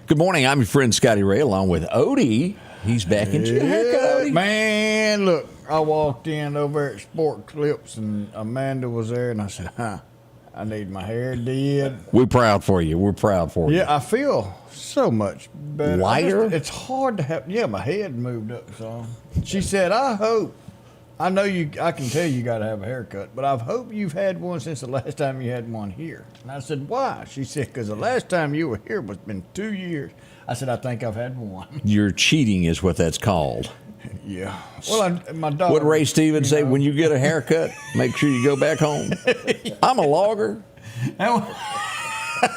Good morning. I'm your friend Scotty Ray, along with Odie. He's back in your haircut, Odie. Man, look, I walked in over at Sport Clips, and Amanda was there, and I said, I need my hair did. We're proud for you. We're proud for you. Yeah, I feel so much better. Lighter? It's hard to have, my head moved up some. She said, I know I can tell you got to have a haircut, but I hope you've had one since the last time you had one here. And I said, why? She said, because the last time you were here was been 2 years. I said, I think I've had one. You're cheating is what that's called. Yeah. Well, my dog. What Ray Stevens say, when you get a haircut, make sure you go back home. I'm a logger.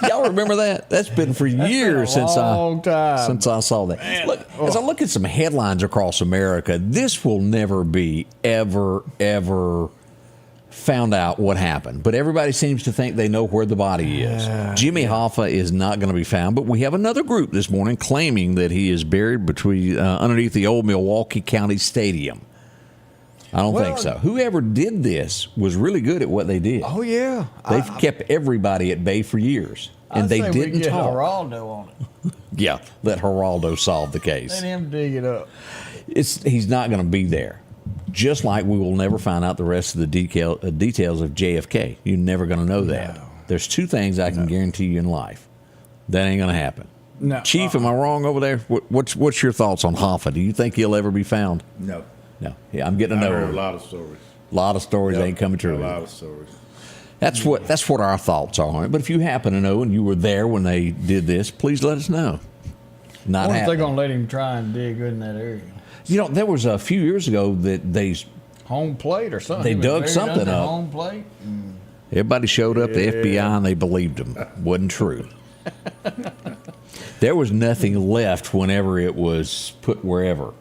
Y'all remember that? That's been for years since I saw that. Man. Look, as I look at some headlines across America, this will never be ever found out what happened. But everybody seems to think they know where the body is. Jimmy Hoffa is not going to be found, but we have another group this morning claiming that he is buried underneath the old Milwaukee County Stadium. I don't think so. Whoever did this was really good at what they did. Oh, yeah. They've kept everybody at bay for years, and they didn't talk. Geraldo on it. Yeah, let Geraldo solve the case. Let him dig it up. He's not going to be there. Just like we will never find out the rest of the details of JFK. You're never going to know that. No. There's two things I can guarantee you in life. That ain't going to happen. No. Chief, am I wrong over there? What's your thoughts on Hoffa? Do you think he'll ever be found? No. No. Yeah, I'm getting to know. I heard a lot of stories. A lot of stories ain't coming true. A lot of stories. That's what our thoughts are on it. But if you happen to know and you were there when they did this, please let us know. I wonder if they're going to let him try and dig good in that area. You know, there was a few years ago that they home plate or something. They dug something up. Home plate. Everybody showed up, the FBI, and they believed them. Wasn't true. There was nothing left whenever it was put wherever.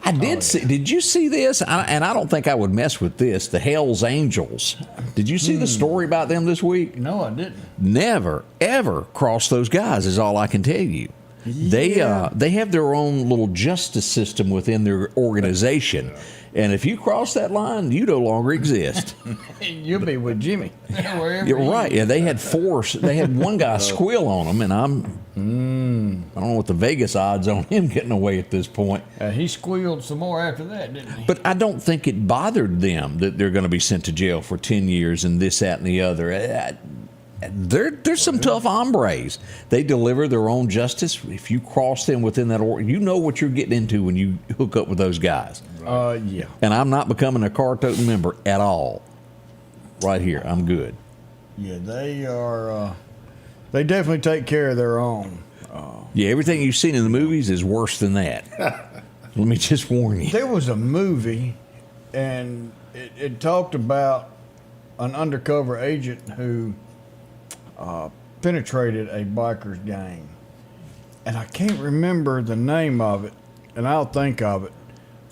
I did see. Did you see this? And I don't think I would mess with this. The Hell's Angels. Did you see the story about them this week? No, I didn't. Never, ever cross those guys is all I can tell you. Yeah. They have their own little justice system within their organization. And if you cross that line, you no longer exist. You'll be with Jimmy. You're right. Yeah, they had force. They had one guy squeal on them, and I don't know what the Vegas odds on him getting away at this point. He squealed some more after that, didn't he? But I don't think it bothered them that they're going to be sent to jail for 10 years and this, that, and the other. There's some tough hombres. They deliver their own justice. If you cross them within that order, you know what you're getting into when you hook up with those guys. Yeah. And I'm not becoming a car-toting member at all. Right here, I'm good. Yeah, they are. They definitely take care of their own. Yeah, everything you've seen in the movies is worse than that. Let me just warn you. There was a movie, and it talked about an undercover agent who penetrated a biker's gang. And I can't remember the name of it, and I'll think of it.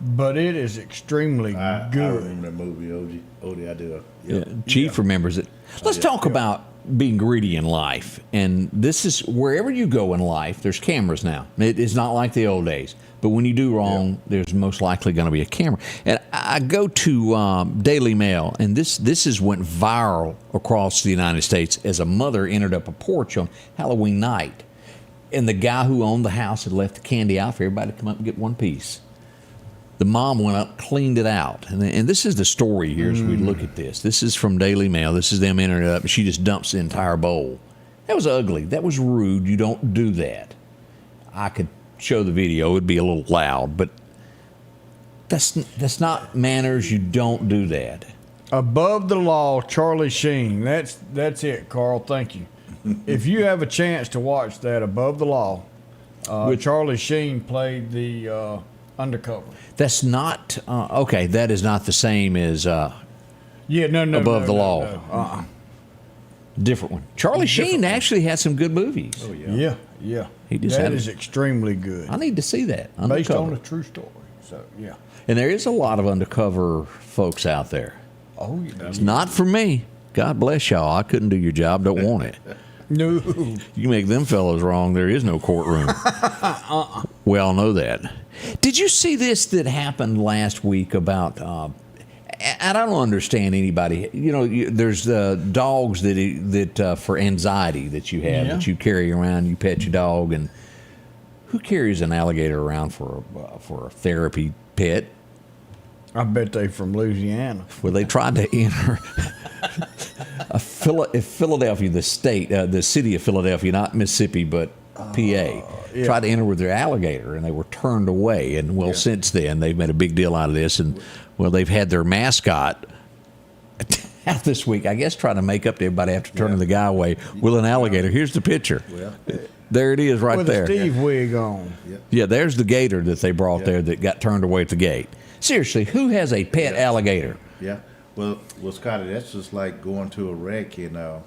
But it is extremely good. I remember the movie, Odie. I do. Yep. Yeah, Chief remembers it. Let's talk about being greedy in life. And this is wherever you go in life, there's cameras now. It is not like the old days. But when you do wrong, there's most likely going to be a camera. And I go to Daily Mail, and this went viral across the United States as a mother entered up a porch on Halloween night. And the guy who owned the house had left the candy out for everybody to come up and get one piece. The mom went up, cleaned it out. And this is the story here as we look at this. This is from Daily Mail. This is them entering it up, and she just dumps the entire bowl. That was ugly. That was rude. You don't do that. I could show the video. It would be a little loud, but that's not manners. You don't do that. Above the Law, Charlie Sheen. That's it, Carl. Thank you. If you have a chance to watch that, Above the Law, Charlie Sheen played the undercover. That's not okay. That is not the same as. Yeah, no, above the law. No. Different one. Charlie Sheen actually had some good movies. Oh yeah. Yeah, yeah. He just that had is extremely good. I need to see that. Based Undercover. on a true story. So, yeah. And there is a lot of undercover folks out there. Oh, yeah. It's not for me. God bless y'all. I couldn't do your job. Don't want it. No. You make them fellows wrong, there is no courtroom. We all know that. Did you see this that happened last week about? I don't understand anybody. You know, there's dogs that for anxiety that you have that you carry around. You pet your dog, and who carries an alligator around for a therapy pet? I bet they from Louisiana. Well, they tried to enter Philadelphia, the state, the city of Philadelphia, not Mississippi, but PA, tried to enter with their alligator, and they were turned away. And well, since then, they've made a big deal out of this, and well, they've had their mascot out this week, I guess, trying to make up to everybody after turning the guy away with an alligator. Here's the picture. Well, There it is, right With there. a Steve wig on. Yeah, there's the gator that they brought there that got turned away at the gate. Seriously, who has a pet alligator? yeah. Well, Scotty, that's just like going to a wreck and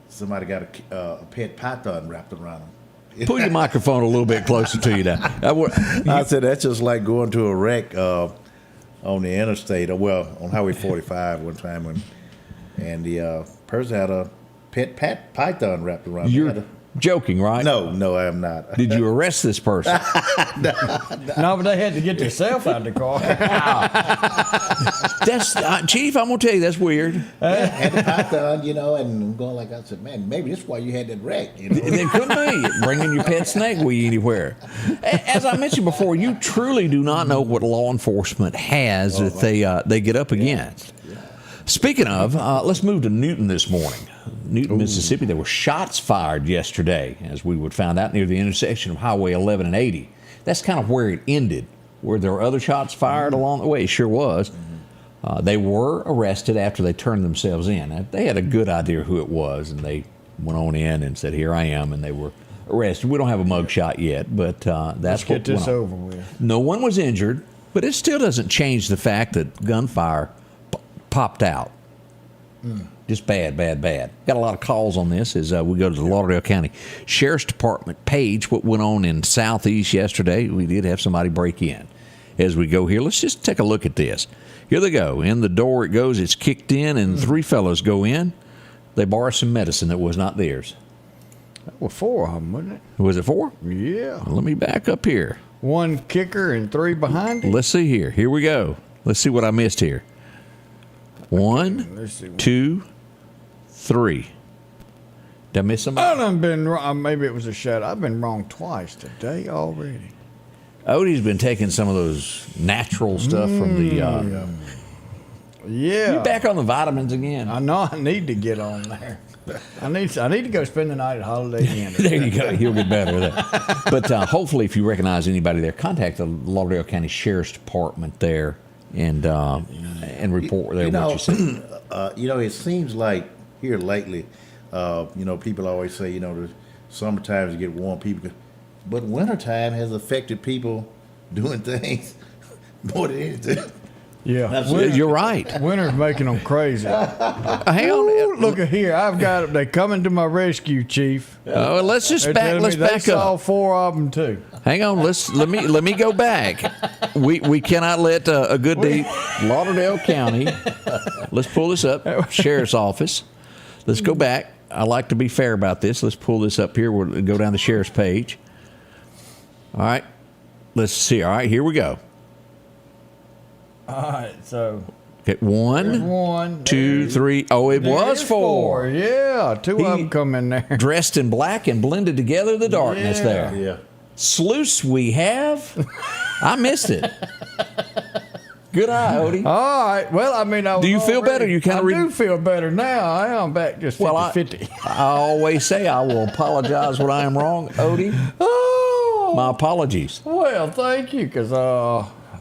somebody got a pet python wrapped around them. Pull your microphone a little bit closer to you now. I said that's just like going to a wreck on the interstate, or well, on Highway 45 one time, and the person had a pet python wrapped around. You're joking, right? No, I am not. Did you arrest this person? No, but they had to get themselves out of the car. That's Chief. I'm gonna tell you that's weird. Had the python, and I'm going I said, man, maybe that's why you had that wreck. It could be bringing your pet snake with you anywhere. As I mentioned before, you truly do not know what law enforcement has that they get up against. Speaking of, let's move to Newton this morning. Newton, Mississippi, there were shots fired yesterday, as we would find out, near the intersection of Highway 11 and 80. That's kind of where it ended. Were there other shots fired along the way? It sure was. They were arrested after they turned themselves in. They had a good idea who it was, and they went on in and said, "Here I am," and they were arrested. We don't have a mug shot yet, but that's Let's what get this went on. over with. No one was injured, but it still doesn't change the fact that gunfire popped out. Just bad. Got a lot of calls on this as we go to the Lauderdale County Sheriff's Department page. What went on in Southeast yesterday, we did have somebody break in. As we go here, let's just take a look at this. Here they go. In the door it goes. It's kicked in, and three fellows go in. They borrow some medicine that was not theirs. Well, 4 of them, wasn't it? Was it 4? Yeah. Well, let me back up here. 1 kicker and 3 behind it. Let's see here. Here we go. Let's see what I missed here. 1, Let's see. 2, 3. Did I miss somebody? I done been wrong. Maybe it was a shadow. I've been wrong twice today already. Odie's been taking some of those natural stuff from the. Yeah. You back on the vitamins again? I know I need to get on there. I need to go spend the night at Holiday Inn. There you go. He'll get better with that. But hopefully, if you recognize anybody there, contact the Lauderdale County Sheriff's Department there and report there what you see. It seems like here lately, people always say, the summertime you get warm, but wintertime has affected people doing things more than anything. Yeah. You're right. Winter's making them crazy. Hang on. Ooh, look at here. I've got them. They coming to my rescue, Chief. Let's just They're back. telling Let's me they back saw up. 4 of them too. Hang on. Let me go back. We cannot let a good deed. Lauderdale County. Let's pull this up. Sheriff's Office. Let's go back. I like to be fair about this. Let's pull this up here. We'll go down the sheriff's page. All right. Let's see. All right. Here we go. All right, so Okay. 1, 1, 2, 3. Oh, it was 4. Yeah, 2 of them come in there. Dressed in black and blended together the darkness Yeah. there. Yeah. Sluice we have. I missed it. Good eye, Odie. All right. Well, I mean, Do you feel better? You kinda I do feel better now. I am back just 50-50. I always say I will apologize when I am wrong, Odie. Oh, My apologies. well, thank you, because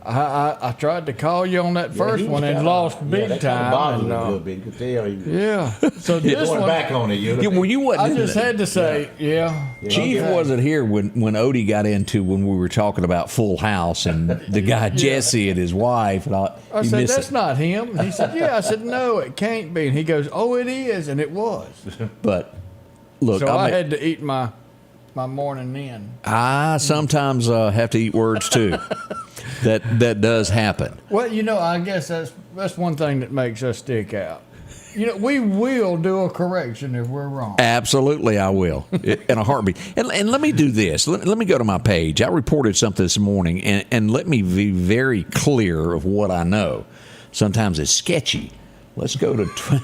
I tried to call you on that first he one was and kinda- lost big that kinda time. bothered and, him a little bit. You could tell he was yeah. So this going one, back on it. Yeah, well, you wasn't I in just the- had to say, yeah. Chief okay. wasn't here when Odie got into when we were talking about Full House and the guy Jesse and his wife. And I you said, missed that's it. not him. He said, yeah. I said, no, it can't be. And he goes, oh, it is. And it was. But look, So I I mean, had to eat my morning in. I sometimes have to eat words too. That does happen. Well, I guess that's one thing that makes us stick out. We will do a correction if we're wrong. Absolutely, I will in a heartbeat. And let me do this. Let me go to my page. I reported something this morning, and let me be very clear of what I know. Sometimes it's sketchy. Let's go to.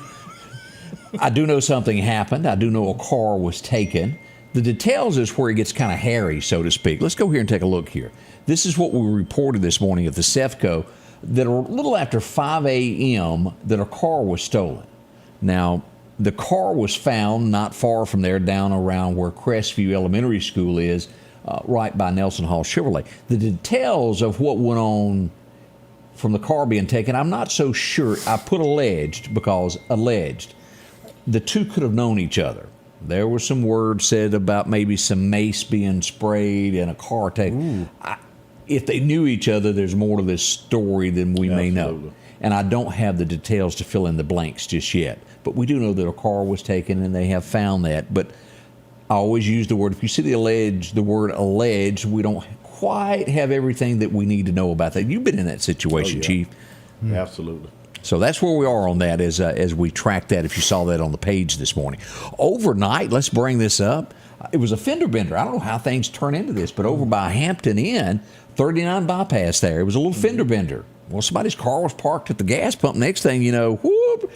I do know something happened. I do know a car was taken. The details is where it gets kind of hairy, so to speak. Let's go here and take a look here. This is what we reported this morning at the CEFCO, that a little after 5 a.m. that a car was stolen. Now, the car was found not far from there, down around where Crestview Elementary School is, right by Nelson Hall Chevrolet. The details of what went on from the car being taken, I'm not so sure. I put alleged because alleged. The two could have known each other. There were some words said about maybe some mace being sprayed and a car taken. If they knew each other, there's more to this story than we may know. And I don't have the details to fill in the blanks just yet. But we do know that a car was taken and they have found that. But I always use the word, if you see the word alleged, we don't quite have everything that we need to know about that. You've been in that situation, Chief. Absolutely. So that's where we are on that as we track that, if you saw that on the page this morning. Overnight, let's bring this up. It was a fender bender. I don't know how things turn into this, but over by Hampton Inn, 39 bypass there, it was a little fender bender. Well, somebody's car was parked at the gas pump. Next thing you know, whoop,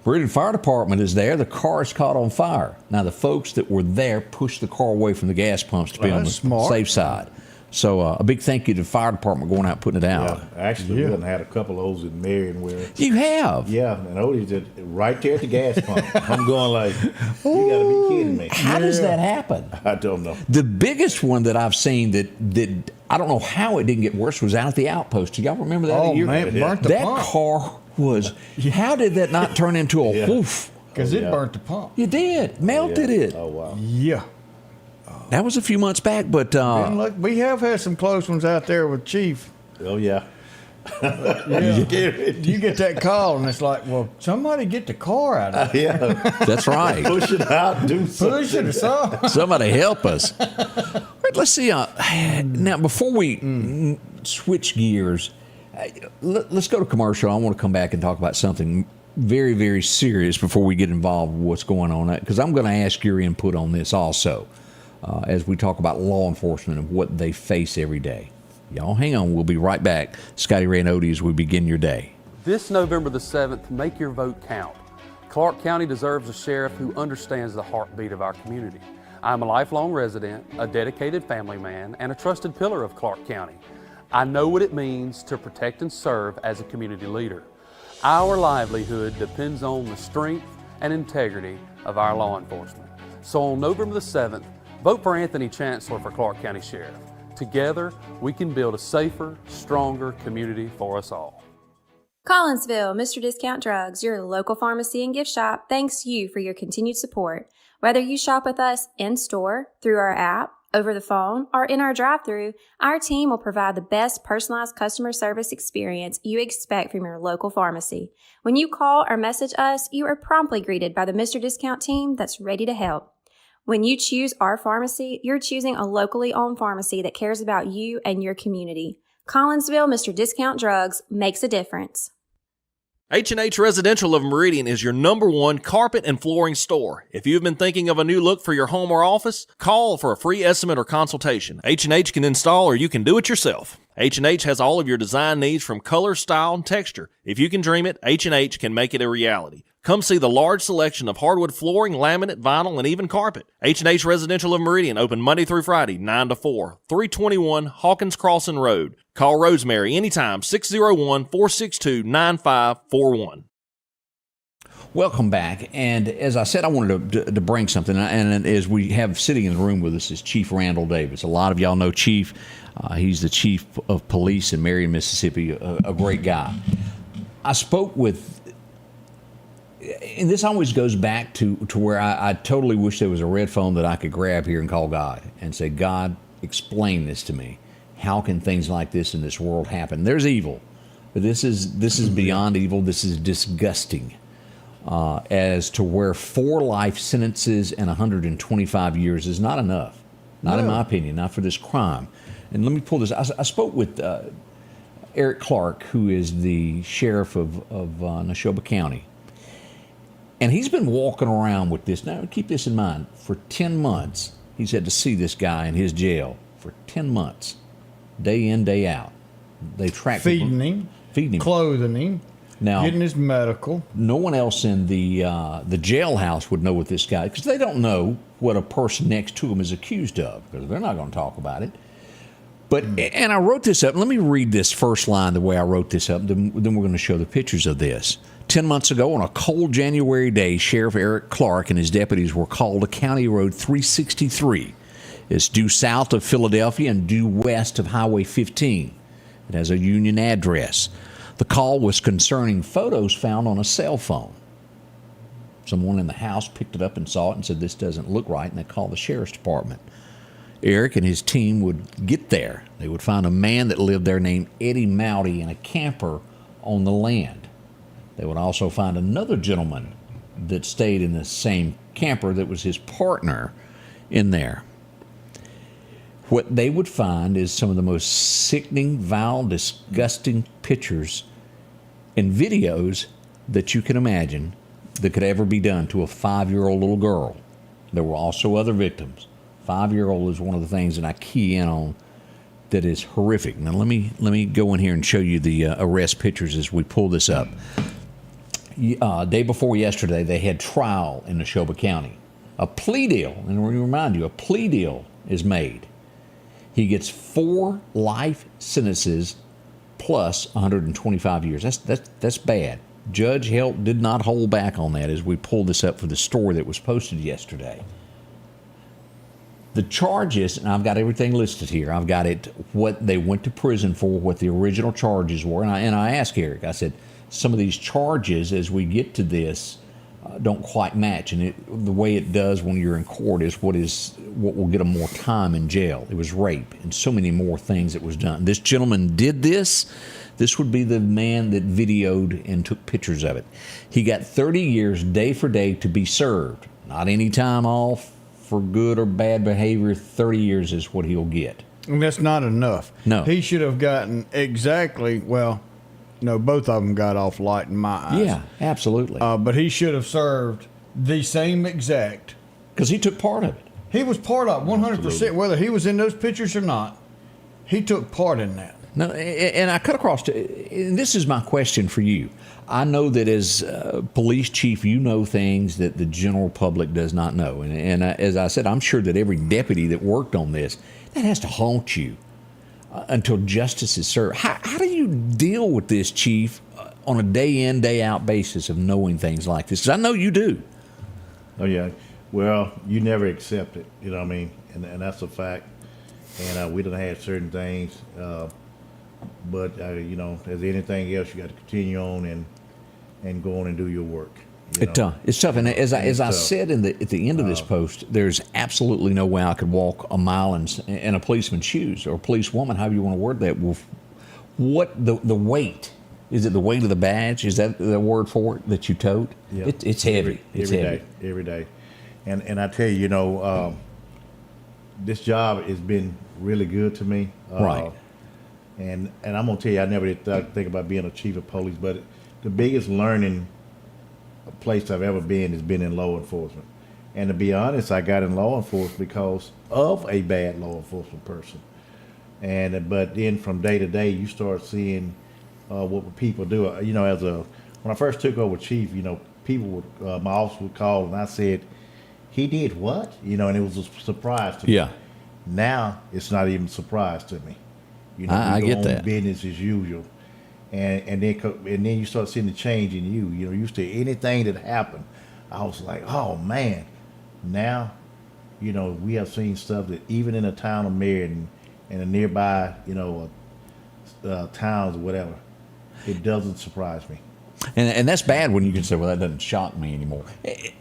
Meridian Fire Department is there. The car is caught on fire. Now, the folks that were there pushed the car away from the gas pumps to be on the safe side. So a big thank you to the fire department going out and putting it out. Yeah, actually, we done had a couple of those in Marion where. You have? Yeah, and Odie did right there at the gas pump. I'm going like, you got to be kidding me. How does that happen? I don't know. The biggest one that I've seen that I don't know how it didn't get worse was out at the outpost. Do y'all remember that? Oh, man, it burnt the pump. That car was, how did that not turn into a woof? Because it burnt the pump. You did. Melted it. Oh, wow. Yeah. That was a few months back, but And look, we have had some close ones out there with Chief. Oh, yeah. Yeah. You get that call, and it's like, well, somebody get the car out of it. Yeah. that's right. Push it out, do something. Push it or something. Somebody help us. Right, let's see. Now, before we switch gears, let's go to commercial. I want to come back and talk about something very, very serious before we get involved with what's going on. Because I'm going to ask your input on this also as we talk about law enforcement and what they face every day. Y'all hang on. We'll be right back. Scotty Ray and Odie as we begin your day. This November the 7th, make your vote count. Clark County deserves a sheriff who understands the heartbeat of our community. I'm a lifelong resident, a dedicated family man, and a trusted pillar of Clark County. I know what it means to protect and serve as a community leader. Our livelihood depends on the strength and integrity of our law enforcement. So on November the 7th, vote for Anthony Chancellor for Clark County Sheriff. Together, we can build a safer, stronger community for us all. Collinsville, Mr. Discount Drugs, your local pharmacy and gift shop, thanks you for your continued support. Whether you shop with us in-store, through our app, over the phone, or in our drive-thru, our team will provide the best personalized customer service experience you expect from your local pharmacy. When you call or message us, you are promptly greeted by the Mr. Discount team that's ready to help. When you choose our pharmacy, you're choosing a locally owned pharmacy that cares about you and your community. Collinsville, Mr. Discount Drugs makes a difference. H&H Residential of Meridian is your #1 carpet and flooring store. If you've been thinking of a new look for your home or office, call for a free estimate or consultation. H&H can install or you can do it yourself. H&H has all of your design needs from color, style, and texture. If you can dream it, H&H can make it a reality. Come see the large selection of hardwood flooring, laminate, vinyl, and even carpet. H&H Residential of Meridian, open Monday through Friday, 9 to 4, 321 Hawkins Crossing Road. Call Rosemary anytime, 601-462-9541. Welcome back. And as I said, I wanted to bring something. And as we have sitting in the room with us is Chief Randall Davis. A lot of y'all know Chief. He's the chief of police in Meridian, Mississippi, a great guy. I spoke with, and this always goes back to where I totally wish there was a red phone that I could grab here and call God and say, God, explain this to me. How can things like this in this world happen? There's evil, but this is beyond evil. This is disgusting. As to where 4 life sentences and 125 years is not enough. Not in my opinion, not for this crime. And let me pull this. I spoke with Eric Clark, who is the sheriff of Neshoba County. And he's been walking around with this. Now, keep this in mind. For 10 months, he's had to see this guy in his jail for 10 months, day in, day out. They track feeding him, clothing him. Now, getting his medical. No one else in the jailhouse would know what this guy, because they don't know what a person next to him is accused of, because they're not going to talk about it. But and I wrote this up. Let me read this first line the way I wrote this up. Then we're going to show the pictures of this. 10 months ago, on a cold January day, Sheriff Eric Clark and his deputies were called to County Road 363. It's due south of Philadelphia and due west of Highway 15. It has a Union address. The call was concerning photos found on a cell phone. Someone in the house picked it up and saw it and said, this doesn't look right, and they called the sheriff's department. Eric and his team would get there. They would find a man that lived there named Eddie Mowdy in a camper on the land. They would also find another gentleman that stayed in the same camper that was his partner in there. What they would find is some of the most sickening, vile, disgusting pictures and videos that you can imagine that could ever be done to a 5-year-old little girl. There were also other victims. 5-year-old is one of the things that I key in on that is horrific. Now let me go in here and show you the arrest pictures as we pull this up. Day before yesterday, they had trial in Neshoba County. A plea deal, and let me remind you, a plea deal is made. He gets 4 life sentences plus 125 years. That's bad. Judge Helt did not hold back on that as we pulled this up for the story that was posted yesterday. The charges, and I've got everything listed here. I've got it, what they went to prison for, what the original charges were. And I asked Eric, I said, some of these charges as we get to this don't quite match. And the way it does when you're in court is what will get them more time in jail. It was rape and so many more things that was done. This gentleman did this. This would be the man that videoed and took pictures of it. He got 30 years day for day to be served. Not any time off for good or bad behavior. 30 years is what he'll get. And that's not enough. No. He should have gotten exactly, well, no, both of them got off light in my eyes. Yeah, absolutely. But he should have served the same exact. Because he took part of it. He was part of 100%, whether he was in those pictures or not. He took part in that. No, and I cut across and this is my question for you. I know that as police chief, you know things that the general public does not know. And as I said, I'm sure that every deputy that worked on this, that has to haunt you until justice is served. How do you deal with this, Chief, on a day in, day out basis of knowing things like this? Because I know you do. Oh, yeah. Well, you never accept it, you know what I mean? And that's a fact. And we done had certain things. But, you know, as anything else, you got to continue on and go on and do your work. It's tough. And as I said at the end of this post, there's absolutely no way I could walk a mile in a policeman's shoes or a policewoman, however you want to word that. What the weight? Is it the weight of the badge? Is that the word for it that you tote? Yeah. It's heavy. It's heavy. Every day. And I tell you, you know, this job has been really good to me. Right. And I'm going to tell you, I never did think about being a chief of police, but the biggest learning place I've ever been has been in law enforcement. And to be honest, I got in law enforcement because of a bad law enforcement person. But then from day to day, you start seeing what people do. You know, when I first took over chief, you know, people would, my office would call and I said, he did what? You know, and it was a surprise to me. Yeah. Now it's not even a surprise to me. You know, I we get go on that. business as usual. and then you start seeing the change in you. You know, used to anything that happened, I was like, oh man. Now, you know, we have seen stuff that even in the town of Meridian and the nearby, you know, towns or whatever, it doesn't surprise me. And that's bad when you can say, well, that doesn't shock me anymore.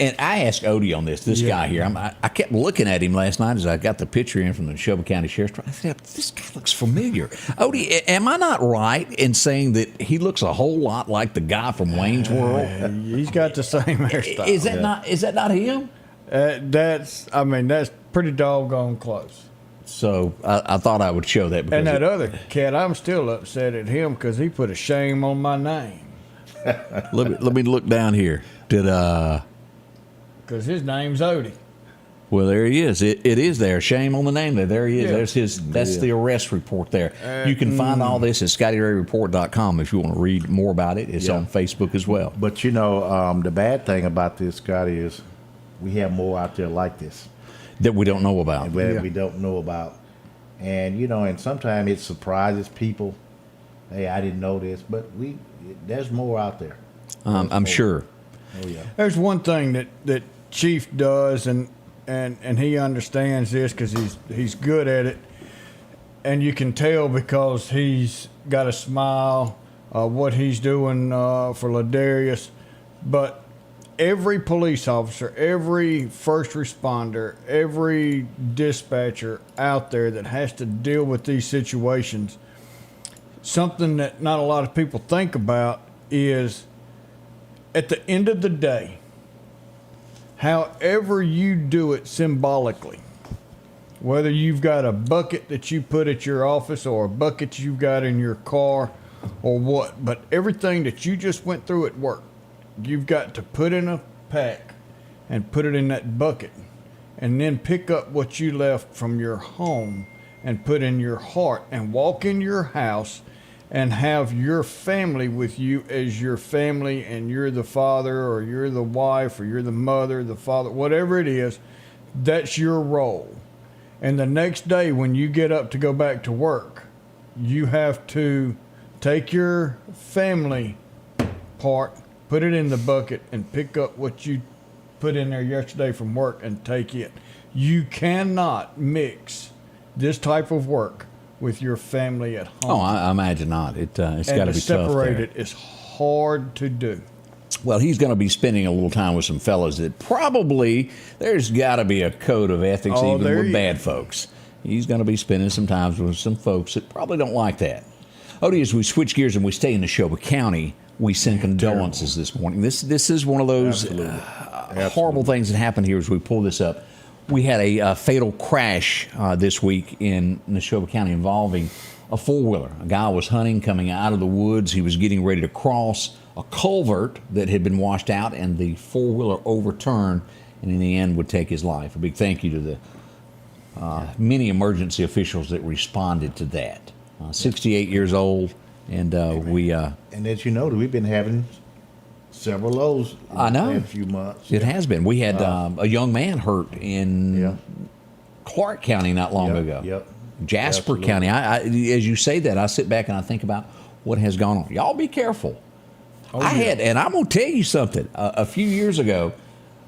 And I asked Odie on this guy here. I kept looking at him last night as I got the picture in from the Neshoba County Sheriff's Department. I said, this guy looks familiar. Odie, am I not right in saying that he looks a whole lot like the guy from Wayne's World? He's got the same hairstyle. Is that not him? That's pretty doggone close. So I thought I would show that. Because And that other cat, I'm still upset at him because he put a shame on my name. let me look down here. Because his name's Odie. Well, there he is. It is there. Shame on the name there. There he is. Yeah. There's his. That's the arrest report there. You can find all this at ScottyRayReport.com if you want to read more about it. It's on Facebook as well. But you know, the bad thing about this, Scotty, is we have more out there like this That we don't know about. we don't know about. And you know, and sometimes it surprises people. Hey, I didn't know this, but there's more out there. I'm sure. Oh yeah. There's one thing that Chief does, and he understands this because he's good at it, and you can tell because he's got a smile. What he's doing for Ladarius, but every police officer, every first responder, every dispatcher out there that has to deal with these situations, something that not a lot of people think about is at the end of the day, however you do it symbolically, whether you've got a bucket that you put at your office or a bucket you've got in your car or what, but everything that you just went through at work, you've got to put in a pack and put it in that bucket and then pick up what you left from your home and put in your heart and walk in your house and have your family with you as your family, and you're the father or you're the wife or you're the mother, the father, whatever it is, that's your role. And the next day when you get up to go back to work, you have to take your family part, put it in the bucket, and pick up what you put in there yesterday from work and take it. You cannot mix this type of work with your family at home. Oh, I imagine not. It's got to be tough. And to separate there. it is hard to do. Well, he's going to be spending a little time with some fellows that probably there's got to be a code of ethics even with bad folks. He's going to be spending some time with some folks that probably don't like that. Odie, as we switch gears and we stay in Neshoba County, we send condolences this morning. This is one of those horrible things that happened here as we pull this up. We had a fatal crash this week in Neshoba County involving a four-wheeler. A guy was hunting, coming out of the woods. He was getting ready to cross a culvert that had been washed out, and the four-wheeler overturned, and in the end would take his life. A big thank you to the many emergency officials that responded to that. 68 years old, and we... And as you know, we've been having several of those in the past few months. It has been. We had a young man hurt in Clark County not long ago. Yep. Jasper County. I, as you say that, I sit back and I think about what has gone on. Y'all be careful. And I'm going to tell you something. A few years ago,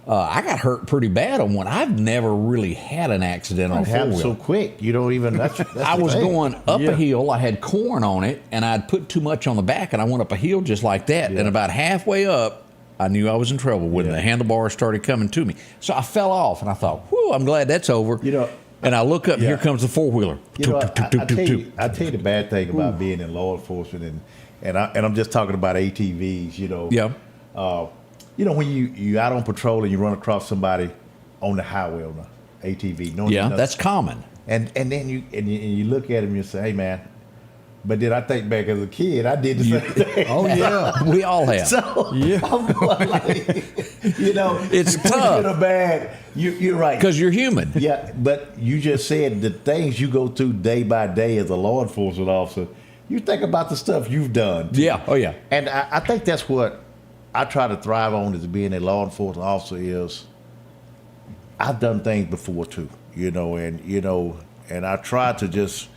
I got hurt pretty bad on one. I've never really had an accident on a It happened four-wheel. so quick. You don't even. That's I was going up a hill. I had corn on it, and I'd put too much on the back, and I went up a hill just like that. And about halfway up, I knew I was in trouble when the handlebars started coming to me. So I fell off, and I thought, "Whew, I'm glad that's over." You know. And I look up, and here comes the four-wheeler. You know, I tell you the bad thing about being in law enforcement, and I'm just talking about ATVs. You know. Yeah. You know, when you out on patrol and you run across somebody on the highway on the ATV. Yeah, that's common. And then you look at him and you say, "Hey, man." But then I think back as a kid, I did the same thing. Oh yeah, we all have. So I'm going like, you know, it's tough. Good or bad, you're right. Because you're human. Yeah, but you just said the things you go through day by day as a law enforcement officer. You think about the stuff you've done. Yeah. Oh yeah. And I think that's what I try to thrive on as being a law enforcement officer is I've done things before too, and I try to just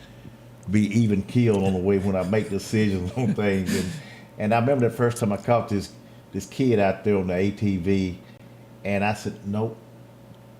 be even killed on the way when I make decisions on things. And I remember the first time I caught this kid out there on the ATV, and I said, nope,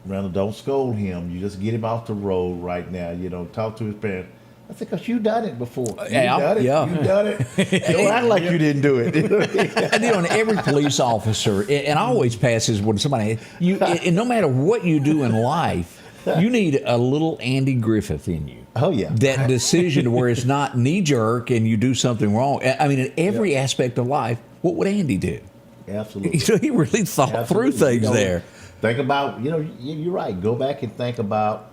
Randall, don't scold him. You just get him off the road right now. Talk to his parents. I said, because you done it before. You done it. Yeah. You done it. Don't act like you didn't do it. And every police officer, and I always pass this when somebody, and no matter what you do in life, you need a little Andy Griffith in you. Oh, yeah. That decision where it's not knee-jerk and you do something wrong. I mean, in every aspect of life, what would Andy do? Absolutely. He really thought through things there. Think about, you're right. Go back and think about,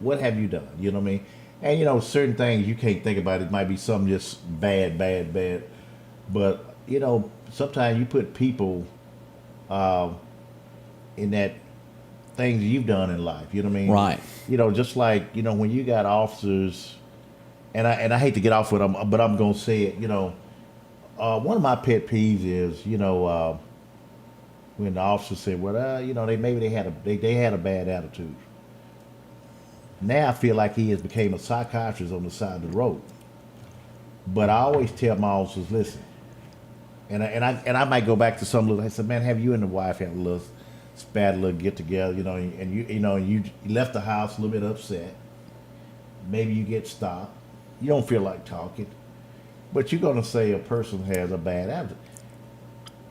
what have you done? You know what I mean? And, certain things you can't think about. It might be something just bad. But, sometimes you put people in that things you've done in life. You know what I mean? Right. Just like, when you got officers, and I hate to get off with them, but I'm going to say it, one of my pet peeves is, when the officer said, well, they had a bad attitude. Now I feel like he has became a psychiatrist on the side of the road. But I always tell my officers, listen, and I might go back to some little. I said, man, have you and the wife had a little spat, a little get together, and you left the house a little bit upset. Maybe you get stopped. You don't feel like talking, but you're gonna say a person has a bad attitude.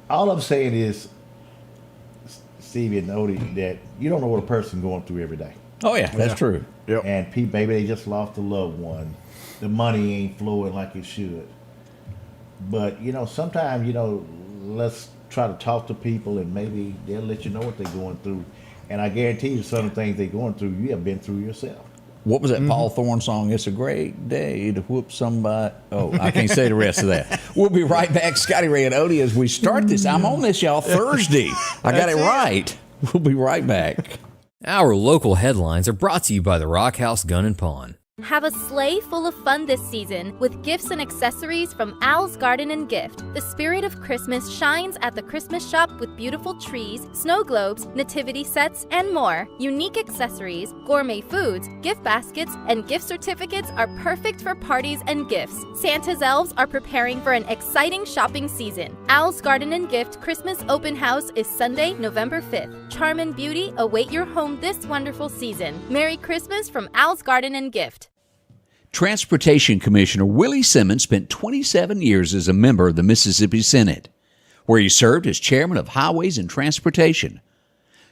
All I'm saying is, Stevie and Odie, that you don't know what a person going through every day. Oh, yeah, that's true. Yep. And maybe they just lost a loved one. The money ain't flowing like it should. But, sometimes, let's try to talk to people and maybe they'll let you know what they're going through. And I guarantee you some of the things they're going through, you have been through yourself. What was that Paul Thorne song? It's a great day to whoop somebody. Oh, I can't say the rest of that. We'll be right back, Scotty Ray and Odie, as we start this. I'm on this, y'all, Thursday. I got it right. We'll be right back. Our local headlines are brought to you by the Rock House Gun and Pawn. Have a sleigh full of fun this season with gifts and accessories from Al's Garden and Gift. The spirit of Christmas shines at the Christmas shop with beautiful trees, snow globes, nativity sets, and more. Unique accessories, gourmet foods, gift baskets, and gift certificates are perfect for parties and gifts. Santa's elves are preparing for an exciting shopping season. Al's Garden and Gift Christmas Open House is Sunday, November 5th. Charm and beauty await your home this wonderful season. Merry Christmas from Al's Garden and Gift. Transportation Commissioner Willie Simmons spent 27 years as a member of the Mississippi Senate, where he served as chairman of Highways and Transportation.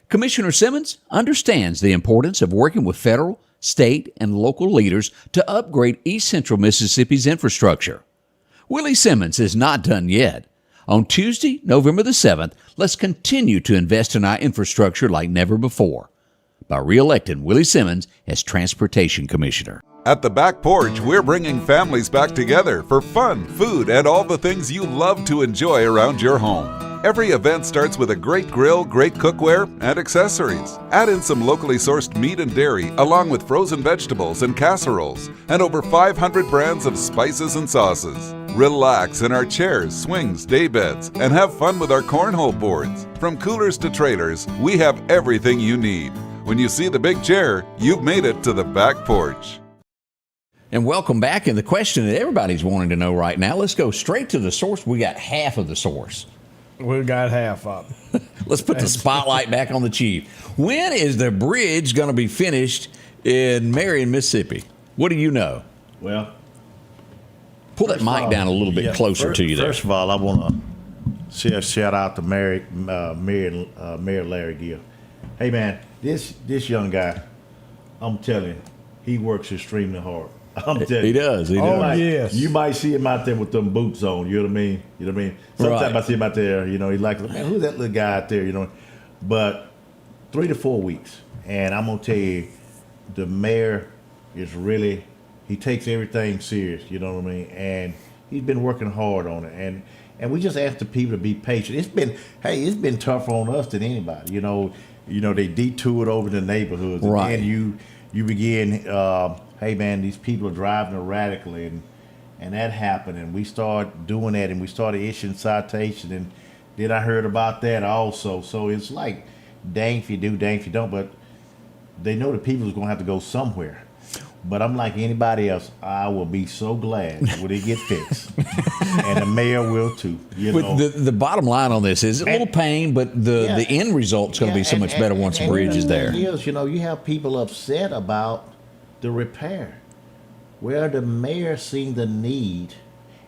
Commissioner Simmons understands the importance of working with federal, state, and local leaders to upgrade East Central Mississippi's infrastructure. Willie Simmons is not done yet. On Tuesday, November the 7th, let's continue to invest in our infrastructure like never before by re-electing Willie Simmons as Transportation Commissioner. At the Back Porch, we're bringing families back together for fun, food, and all the things you love to enjoy around your home. Every event starts with a great grill, great cookware, and accessories. Add in some locally sourced meat and dairy, along with frozen vegetables and casseroles, and over 500 brands of spices and sauces. Relax in our chairs, swings, day beds, and have fun with our cornhole boards. From coolers to trailers, we have everything you need. When you see the big chair, you've made it to the Back Porch. And welcome back. And the question that everybody's wanting to know right now, let's go straight to the source. We got half of the source. We got half up. Let's put the spotlight back on the chief. When is the bridge going to be finished in Meridian, Mississippi? What do you know? Well, pull that mic down a little bit closer to you there. First of all, I want to say a shout out to Mayor Larry Gill. Hey, man, this young guy, I'm telling you, he works extremely hard. I'm telling you. He does. He does. Like, yes. You might see him out there with them boots on. You know what I mean? Sometimes Right. I see him out there. He's like, man, who's that little guy out there? But 3 to 4 weeks, and I'm gonna tell you, the mayor is really, he takes everything serious. You know what I mean? And he's been working hard on it. And we just ask the people to be patient. It's been tougher on us than anybody. They detoured over the neighborhoods, Right. and then you begin. Hey man, these people are driving erratically, and that happened, and we started doing that, and we started issuing citations, and then I heard about that also. So it's like, dang if you do, dang if you don't, but they know the people is going to have to go somewhere. But I'm like anybody else. I will be so glad when it gets fixed, and the mayor will too. You know, the bottom line on this is a little pain, but the end result's going to be so much better once the bridge is there. You know, you have people upset about the repair, where the mayor seen the need,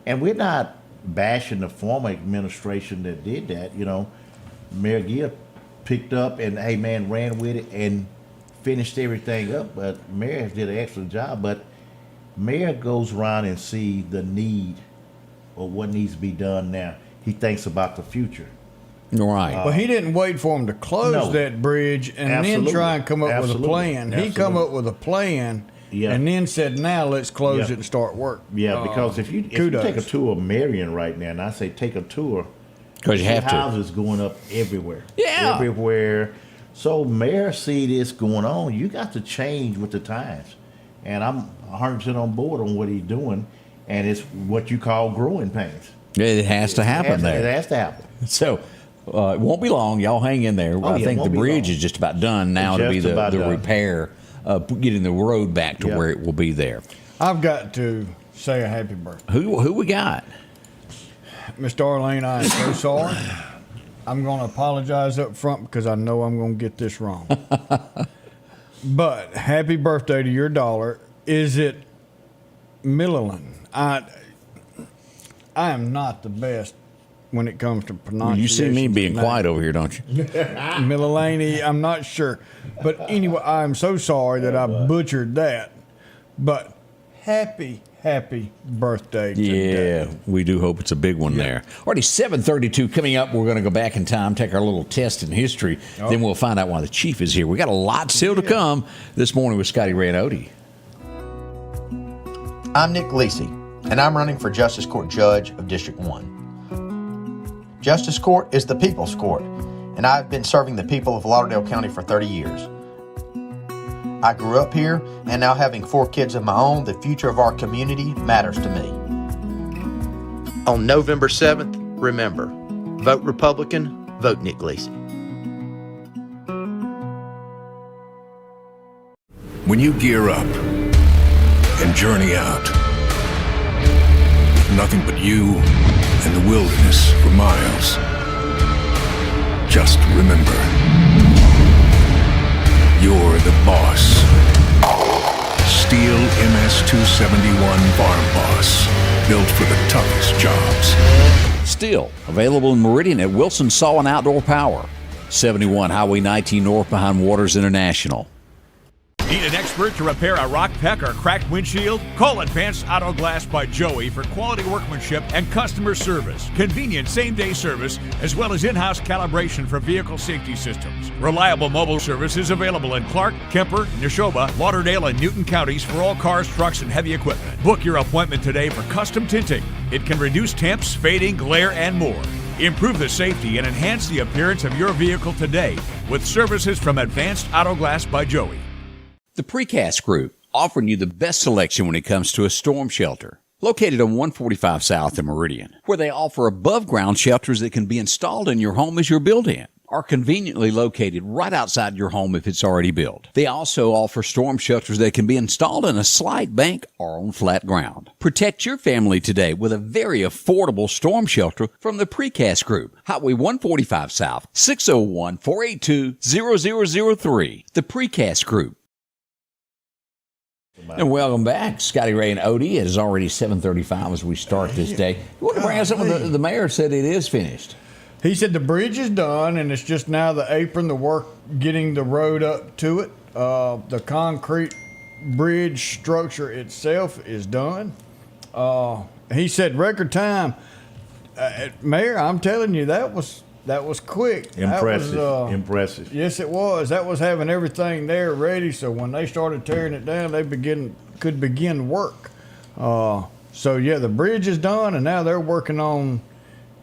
and we're not bashing the former administration that did that. You know, Mayor Gill picked up and ran with it and finished everything up, but Mayor did an excellent job. But Mayor goes around and see the need or what needs to be done now. He thinks about the future. Right. But he didn't wait for him to close that bridge and then try and come up with a plan. He come up with a plan and then said, now let's close it and start work. Yeah, because if you take a tour of Meridian right now, and I say take a tour, because you have to. Houses going up everywhere. Yeah. Everywhere. So mayor see this going on, you got to change with the times. And I'm 100% on board on what he's doing, and it's what you call growing pains. It has to happen there. It has to happen. So it won't be long. Y'all hang in there. I think the bridge is just about done now to be the repair, getting the road back to where it will be there. I've got to say a happy birthday. Who we got? Miss Darlene, I am so sorry. I'm going to apologize up front because I know I'm going to get this wrong. But happy birthday to your daughter. Is it Millilan? I am not the best when it comes to pronunciation. You see me being quiet over here, don't you? Millalany, I'm not sure. But anyway, I'm so sorry that I butchered that. But happy birthday today. Yeah, we do hope it's a big one there. Already 7:32 coming up. We're going to go back in time, take our little test in history. Then we'll find out why the chief is here. We got a lot still to come this morning with Scotty Ray and Odie. I'm Nick Lisi, and I'm running for Justice Court Judge of District 1. Justice Court is the people's court, and I've been serving the people of Lauderdale County for 30 years. I grew up here, and now having 4 kids of my own, the future of our community matters to me. On November 7th, remember, vote Republican, vote Nick Lisi. When you gear up and journey out, nothing but you and the wilderness for miles. Just remember, you're the boss. Steel MS-271 Farm Boss, built for the toughest jobs. Still available in Meridian at Wilson Saw and Outdoor Power, 71 Highway 19 North behind Waters International. Need an expert to repair a rock peck or cracked windshield? Call Advanced Auto Glass by Joey for quality workmanship and customer service. Convenient same-day service, as well as in-house calibration for vehicle safety systems. Reliable mobile service is available in Clark, Kemper, Neshoba, Lauderdale, and Newton counties for all cars, trucks, and heavy equipment. Book your appointment today for custom tinting. It can reduce temps, fading, glare, and more. Improve the safety and enhance the appearance of your vehicle today with services from Advanced Auto Glass by Joey. The Precast Group, offering you the best selection when it comes to a storm shelter. Located on 145 South in Meridian, where they offer above-ground shelters that can be installed in your home as you're built-in, or conveniently located right outside your home if it's already built. They also offer storm shelters that can be installed in a slight bank or on flat ground. Protect your family today with a very affordable storm shelter from the Precast Group. Highway 145 South, 601-482-0003. The Precast Group. And welcome back, Scotty Ray and Odie. It is already 7:35 as we start this day. You want to bring us up? The mayor said it is finished. He said the bridge is done, and it's just now the apron, the work getting the road up to it. The concrete bridge structure itself is done. He said record time. Mayor, I'm telling you, that was quick. Impressive. Yes, it was. That was having everything there ready, so when they started tearing it down, they could begin work. So yeah, the bridge is done, and now they're working on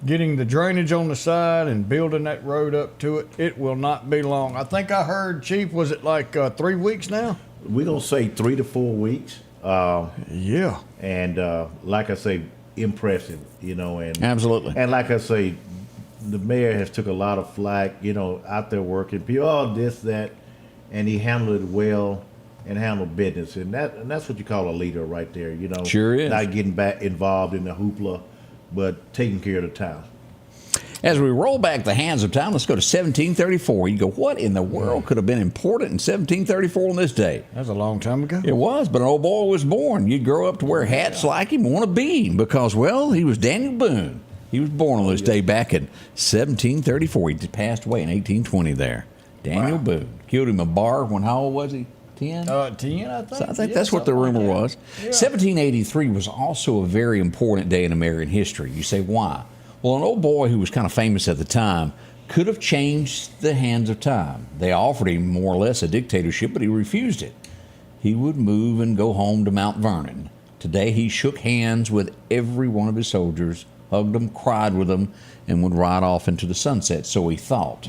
getting the drainage on the side and building that road up to it. It will not be long. I think I heard, Chief, was it like 3 weeks now? We're going to say 3 to 4 weeks. Yeah. And like I say, impressive, and absolutely. And like I say, the mayor has took a lot of flack, out there working. People, this, that, and he handled it well. and handle business, and that's what you call a leader right there. You know, Sure is. Not getting back involved in the hoopla, but taking care of the town. As we roll back the hands of time, let's go to 1734. You go, what in the world could have been important in 1734 on this day? That's a long time ago. It was, but an old boy was born. You'd grow up to wear hats like him and want to be him because, well, he was Daniel Boone. He was born on this day back in 1734. He just passed away in 1820 there. Daniel Boone. Killed him a bar when, how old was he? 10? 10, I think. So I think that's what the rumor was. Yeah. 1783 was also a very important day in American history. You say, why? Well, an old boy who was kind of famous at the time could have changed the hands of time. They offered him more or less a dictatorship, but he refused it. He would move and go home to Mount Vernon. Today, he shook hands with every one of his soldiers, hugged them, cried with them, and would ride off into the sunset, so he thought.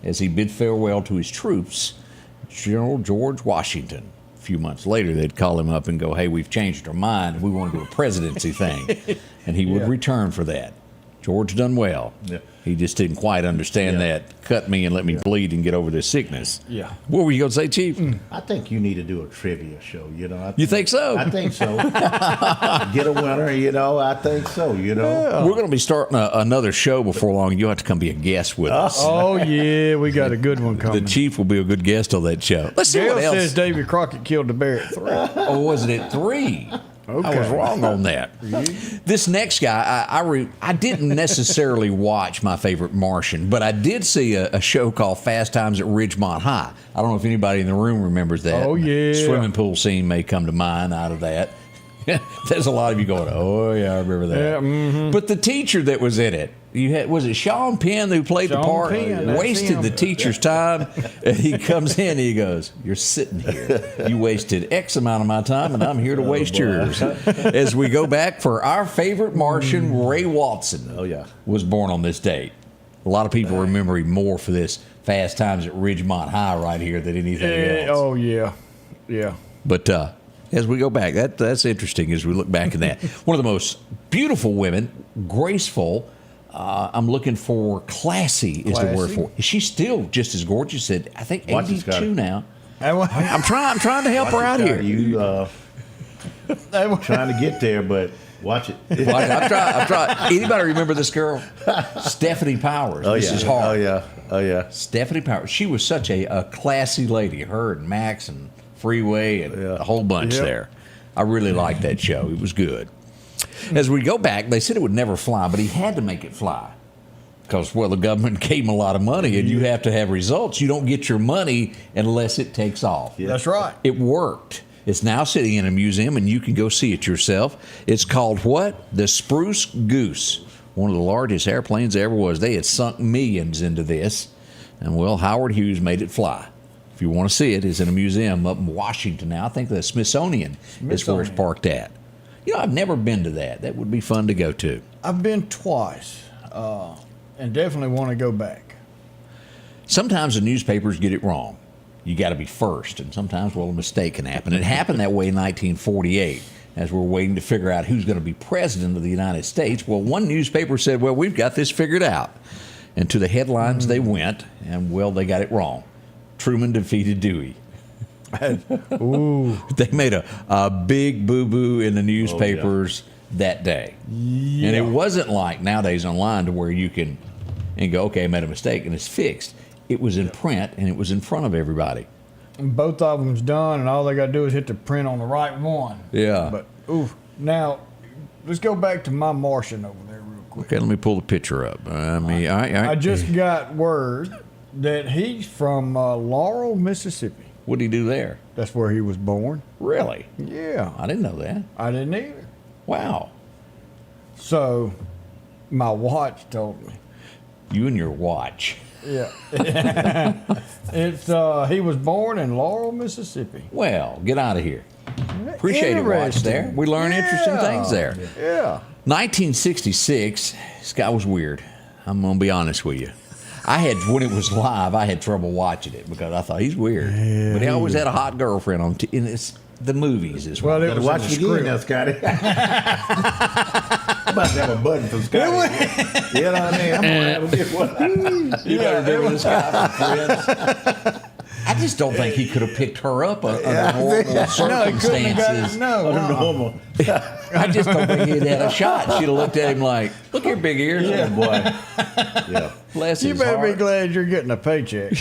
As he bid farewell to his troops, General George Washington. A few months later, they'd call him up and go, hey, we've changed our mind. We want to do a presidency thing. And he would return for that. George done well. Yeah. He just didn't quite understand that. Cut me and let me bleed and get over this sickness. Yeah. What were you going to say, Chief? I think you need to do a trivia show, you know. You think so? I think so. Get a winner, you know. I think so, you know. Yeah. We're going to be starting another show before long. You'll have to come be a guest with us. Oh, yeah. We got a good one coming. The Chief will be a good guest on that show. Let's see what else. Says Davy Crockett killed the bear at 3. Oh, was it at 3? Okay. I was wrong on that. This next guy, I didn't necessarily watch My Favorite Martian, but I did see a show called Fast Times at Ridgemont High. I don't know if anybody in the room remembers that. Oh, yeah. Swimming pool scene may come to mind out of that. There's a lot of you going, oh, yeah, I remember that. Yeah, mm-hmm. But the teacher that was in it, was it Sean Penn who played the part? Wasted the teacher's time. And he comes in and he goes, you're sitting here. You wasted X amount of my time, and I'm here to waste yours. As we go back for our favorite Martian, Ray Watson was born on this date. A lot of people remember him more for this Fast Times at Ridgemont High right here than anything else. Oh, yeah. Yeah. But as we go back, that's interesting as we look back at that. One of the most beautiful women, graceful. I'm looking for classy is the word for it. Is she still just as gorgeous at, I think, 82 now? I'm trying to help her out here. You trying to get there, but watch it. I'm trying. Anybody remember this girl? Stephanie Powers. This is hard. Oh, yeah. Stephanie Powers. She was such a classy lady. Her and Max and Freeway and a whole bunch there. I really liked that show. It was good. As we go back, they said it would never fly, but he had to make it fly because, well, the government gave him a lot of money, and you have to have results. You don't get your money unless it takes off. Yeah. That's right. It worked. It's now sitting in a museum, and you can go see it yourself. It's called what? The Spruce Goose, one of the largest airplanes there ever was. They had sunk millions into this, and, well, Howard Hughes made it fly. If you want to see it, it's in a museum up in Washington now. I think the Smithsonian is where it's parked at. You know, I've never been to that. That would be fun to go to. I've been twice, and definitely want to go back. Sometimes the newspapers get it wrong. You got to be first, and sometimes, well, a mistake can happen. It happened that way in 1948, as we're waiting to figure out who's going to be president of the United States. Well, one newspaper said, well, we've got this figured out. And to the headlines they went, and, well, they got it wrong. Truman defeated Dewey. Ooh. They made a big boo-boo in the newspapers that day. Yeah. And it wasn't like nowadays online to where you can and go, okay, I made a mistake, and it's fixed. It was in print, and it was in front of everybody. And both of them's done, and all they got to do is hit the print on the right one. Yeah. But, ooh, now, let's go back to my Martian over there real quick. Okay, let me pull the picture up. I just got word that he's from Laurel, Mississippi. What did he do there? That's where he was born. Really? Yeah. I didn't know that. I didn't either. Wow. So, my watch told me. You and your watch. Yeah. It's he was born in Laurel, Mississippi. Well, get out of here. Appreciate it, watch there. We learn interesting things there. Yeah. 1966, this guy was weird. I'm going to be honest with you. When it was live, I had trouble watching it because I thought he's weird. Yeah, but he always had a hot girlfriend on in the movies as well. Well, it was watch it again now, Scotty. I'm about to have a button for Scotty. You know what I mean? I'm going to have a big one. You better do this guy, friends. I just don't think he could have picked her up under normal circumstances. Normal. I just don't think he'd had a shot. She'd have looked at him like, look here, big ears. Yeah, boy. Yeah. Bless You his better be heart. glad you're getting a paycheck.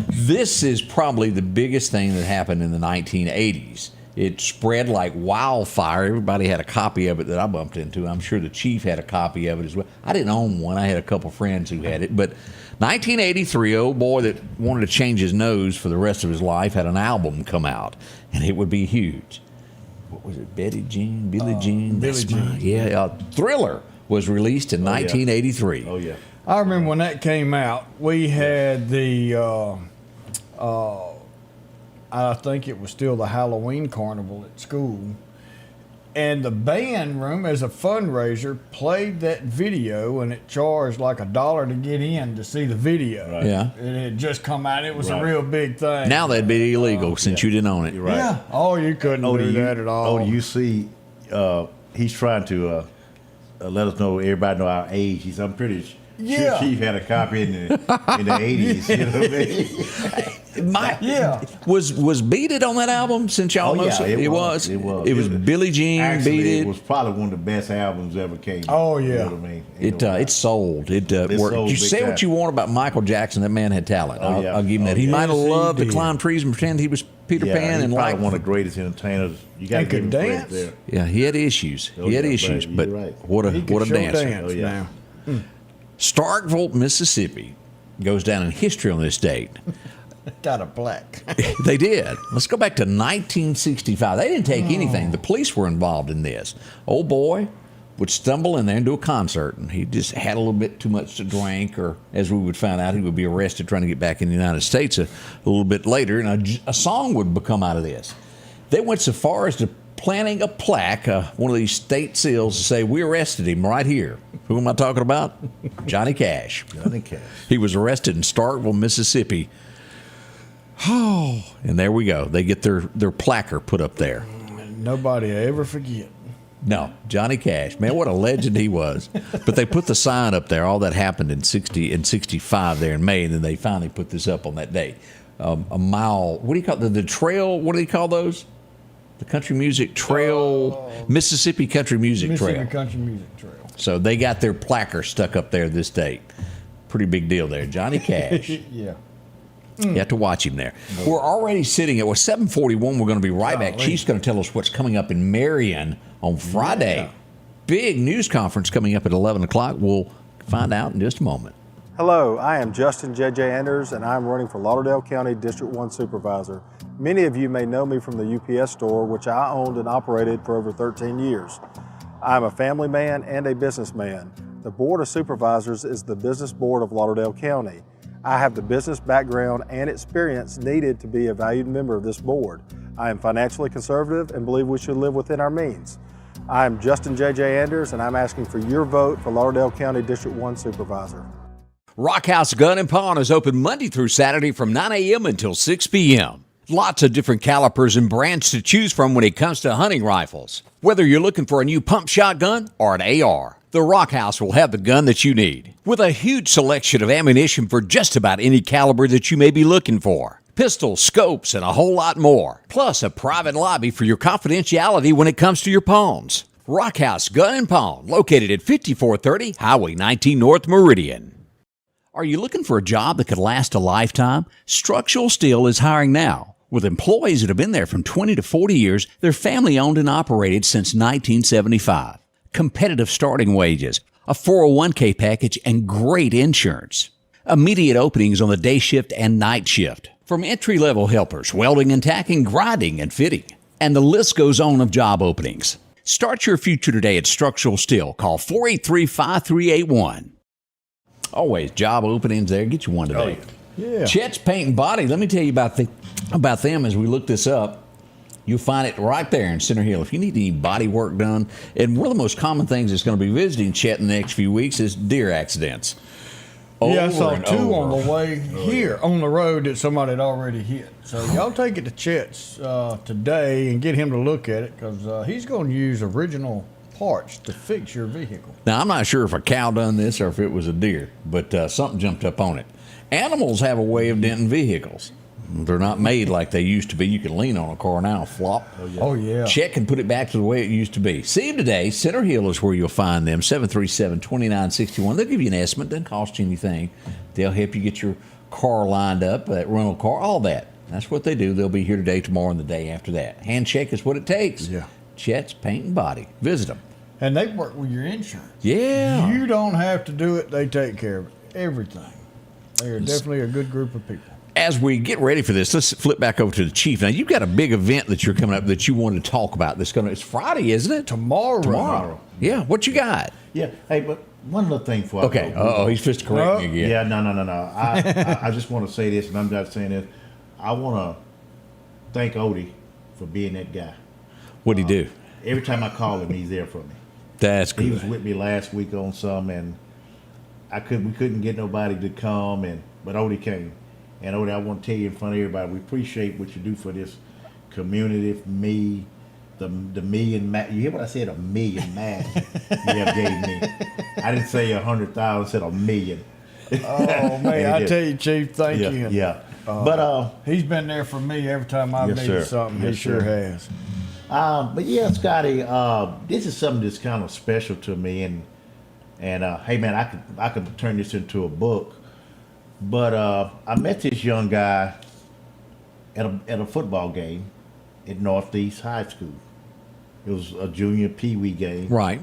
This is probably the biggest thing that happened in the 1980s. It spread like wildfire. Everybody had a copy of it that I bumped into. I'm sure the chief had a copy of it as well. I didn't own one. I had a couple friends who had it. But 1983, old boy that wanted to change his nose for the rest of his life had an album come out, and it would be huge. What was it? Billie Jean? Billie Jean. Yeah, Thriller was released in 1983. Oh, yeah. I remember when that came out, we had the, I think it was still the Halloween carnival at school. And the band room, as a fundraiser, played that video, and it charged like $1 to get in to see the video. Right. Yeah. It had just come out. It was a Right. real big thing. Now that'd be illegal since you didn't own it. You're right. Yeah. Oh, you couldn't do that at all. Oh, you see, he's trying to let us know, everybody know our age. I'm pretty sure Yeah. Chief had a copy in the 80s. You know what I mean? Was Beat It on that album? Since y'all know so? It was. It was Billie Jean, Actually, Beat It. It was probably one of the best albums ever came. Oh, yeah. You know what I mean? It sold. It worked. sold You big say time. what you want about Michael Jackson. That man had talent. Oh, yeah. I'll give him that. He yeah. might have Yes, he loved to did. climb trees and pretend he was Peter Pan he's and probably like one of the greatest entertainers. You got to And give him could credit dance. there. Yeah, he had issues. Oh, He had yeah, issues, buddy, but you're right. what a He could dancer. dance Oh, yeah. now. Starkville, Mississippi, goes down in history on this date. Got a plaque. They did. Let's go back to 1965. They didn't take anything. The police were involved in this. Old boy would stumble in there and do a concert, and he just had a little bit too much to drink, or as we would find out, he would be arrested trying to get back in the United States a little bit later, and a song would become out of this. They went so far as to planting a plaque, one of these state seals, to say, we arrested him right here. Who am I talking about? Johnny Cash. Johnny Cash. He was arrested in Starkville, Mississippi. Oh, and there we go. They get their placard put up there. Nobody ever forget. No, Johnny Cash, man, what a legend he was. But they put the sign up there. All that happened in 65 there in May, and then they finally put this up on that day. A mile. What do you call the trail? What do they call those? The country music trail, Mississippi Country Music Mississippi Trail. Country Music Trail. So they got their placard stuck up there this date. Pretty big deal there, Johnny Cash. Yeah. You have to watch him there. We're already sitting at 7:41. We're going to be right back. Golly. Chief's going to tell us what's coming up in Meridian on Friday. Yeah. Big news conference coming up at 11 o'clock. We'll find out in just a moment. Hello, I am Justin J.J. Anders, and I'm running for Lauderdale County District 1 Supervisor. Many of you may know me from the UPS store, which I owned and operated for over 13 years. I'm a family man and a businessman. The Board of Supervisors is the business board of Lauderdale County. I have the business background and experience needed to be a valued member of this board. I am financially conservative and believe we should live within our means. I am Justin J.J. Anders, and I'm asking for your vote for Lauderdale County District 1 Supervisor. Rock House Gun and Pawn is open Monday through Saturday from 9 a.m. until 6 p.m. Lots of different calibers and brands to choose from when it comes to hunting rifles. Whether you're looking for a new pump shotgun or an AR, the Rock House will have the gun that you need, with a huge selection of ammunition for just about any caliber that you may be looking for. Pistols, scopes, and a whole lot more. Plus a private lobby for your confidentiality when it comes to your pawns. Rock House Gun and Pawn, located at 5430 Highway 19 North Meridian. Are you looking for a job that could last a lifetime? Structural Steel is hiring now. With employees that have been there from 20 to 40 years, they're family owned and operated since 1975. Competitive starting wages, a 401k package, and great insurance. Immediate openings on the day shift and night shift. From entry-level helpers, welding and tacking, grinding and fitting. And the list goes on of job openings. Start your future today at Structural Steel. Call 483-5381. Always job openings there. Get you one today. Yeah. Chet's Paint and Body. Let me tell you about them as we look this up. You'll find it right there in Center Hill. If you need any body work done, and one of the most common things that's going to be visiting Chet in the next few weeks is deer accidents. Yeah, I saw Over and two over. on the way here on the road that somebody had already hit. So y'all take it to Chet's today and get him to look at it, because he's going to use original parts to fix your vehicle. Now, I'm not sure if a cow done this or if it was a deer, but something jumped up on it. Animals have a way of denting vehicles. They're not made like they used to be. You can lean on a car now, flop. Oh, yeah. Check and put it back to the way it used to be. See them today. Center Hill is where you'll find them. 737-2961. They'll give you an estimate. Doesn't cost you anything. They'll help you get your car lined up, that rental car, all that. That's what they do. They'll be here today, tomorrow, and the day after that. Hand check is what it takes. Yeah. Chet's Paint and Body. Visit them. And they work with your insurance. Yeah. You don't have to do it. They take care of everything. They are definitely a good group of people. As we get ready for this, let's flip back over to the Chief. Now, you've got a big event that you're coming up that you want to talk about. It's Friday, isn't it? Tomorrow. Yeah. What you got? Yeah. Hey, but one little thing for Okay. He's supposed to correct me again. Yeah. No. I just want to say this, and I'm not saying this. I want to thank Odie for being that guy. What'd he do? Every time I call him, he's there for me. That's good. He was with me last week on some, and we couldn't get nobody to come, but Odie came. And Odie, I want to tell you in front of everybody, we appreciate what you do for this community, for me, the million match. You hear what I said? $1 million match you have gave me. I didn't say 100,000, I said $1 million. Oh man, I tell you, Chief, thank you. Yeah. But he's been there for me every time I've needed something. Yes, he sure has. But yeah, Scotty, this is something that's kind of special to me, and hey man, I could turn this into a book. But I met this young guy at a football game at Northeast High School. It was a junior pee-wee game. Right.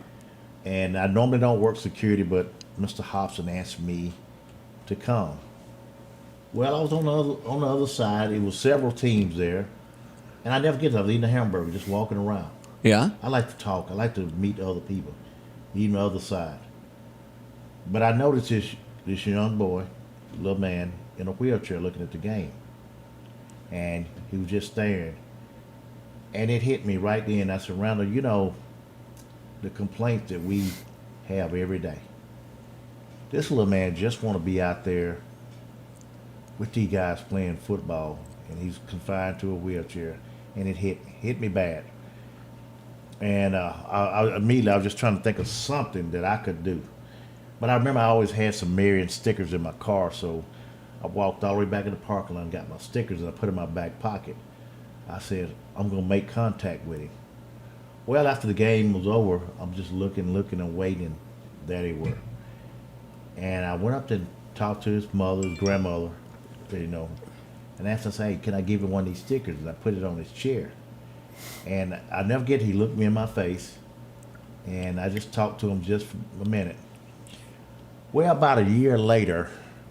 And I normally don't work security, but Mr. Hobson asked me to come. Well, I was on the other side. It was several teams there. And I never get to eating a hamburger, just walking around. Yeah. I like to talk. I like to meet other people, even the other side. But I noticed this young boy, little man, in a wheelchair looking at the game. And he was just staring. And it hit me right then. I said, Randall, you know the complaints that we have every day. This little man just want to be out there with these guys playing football, and he's confined to a wheelchair. And it hit me bad. And I immediately I was just trying to think of something that I could do. But I remember I always had some Meridian stickers in my car, so I walked all the way back in the parking lot and got my stickers and I put them in my back pocket. I said, I'm going to make contact with him. Well, after the game was over, I'm just looking and waiting. There they were. And I went up and talked to his mother, his grandmother, and asked him, hey, can I give him one of these stickers? And I put it on his chair. And I never forget, he looked me in my face, and I just talked to him just for a minute. Well, about a year later,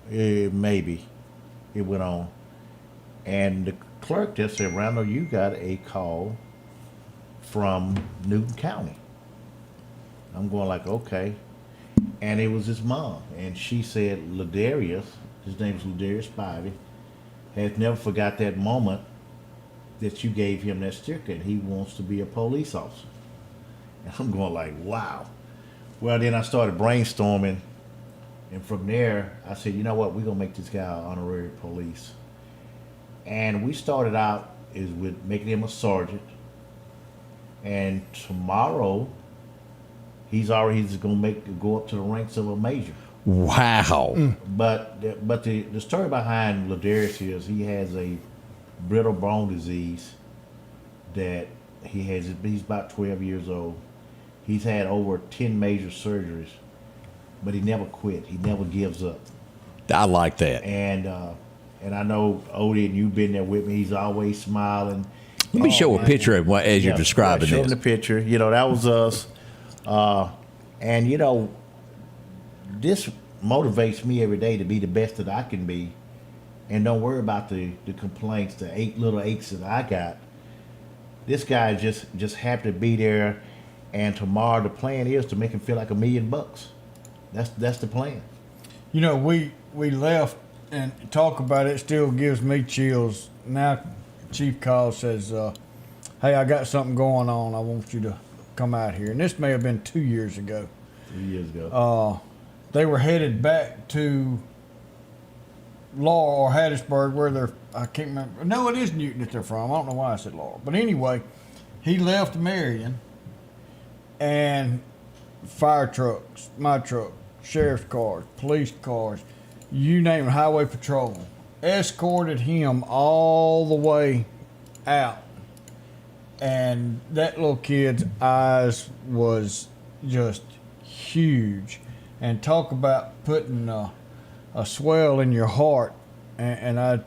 maybe, it went on, and the clerk just said, Randall, you got a call from Newton County. I'm going like, okay. And it was his mom, and she said, Ladarius, his name is Ladarius Spivey, has never forgot that moment that you gave him that sticker, and he wants to be a police officer. And I'm going like, wow. Well, then I started brainstorming, and from there, I said, you know what, we're going to make this guy an honorary police. And we started out with making him a sergeant, and tomorrow, he's going to go up to the ranks of a major. Wow. But the story behind Ladarius is he has a brittle bone disease that he's about 12 years old. He's had over 10 major surgeries, but he never quit. He never gives up. I like that. And I know Odie, and you've been there with me. He's always smiling. Let me show a picture of what as you're describing show this. him the picture. That was us. And this motivates me every day to be the best that I can be, and don't worry about the complaints, the 8 little aches that I got. This guy just happy to be there, and tomorrow the plan is to make him feel like $1 million. That's the plan. We left and talk about it. Still gives me chills. Now, Chief calls, says, "Hey, I got something going on. I want you to come out here." And this may have been 2 years ago. 2 years ago. They were headed back to Laurel or Hattiesburg, I can't remember. No, it is Newton that they're from. I don't know why I said Laurel. But anyway, he left Meridian, and fire trucks, my truck, sheriff's cars, police cars, you name it, highway patrol, escorted him all the way out. And that little kid's eyes was just huge. And talk about putting a swell in your heart. And I,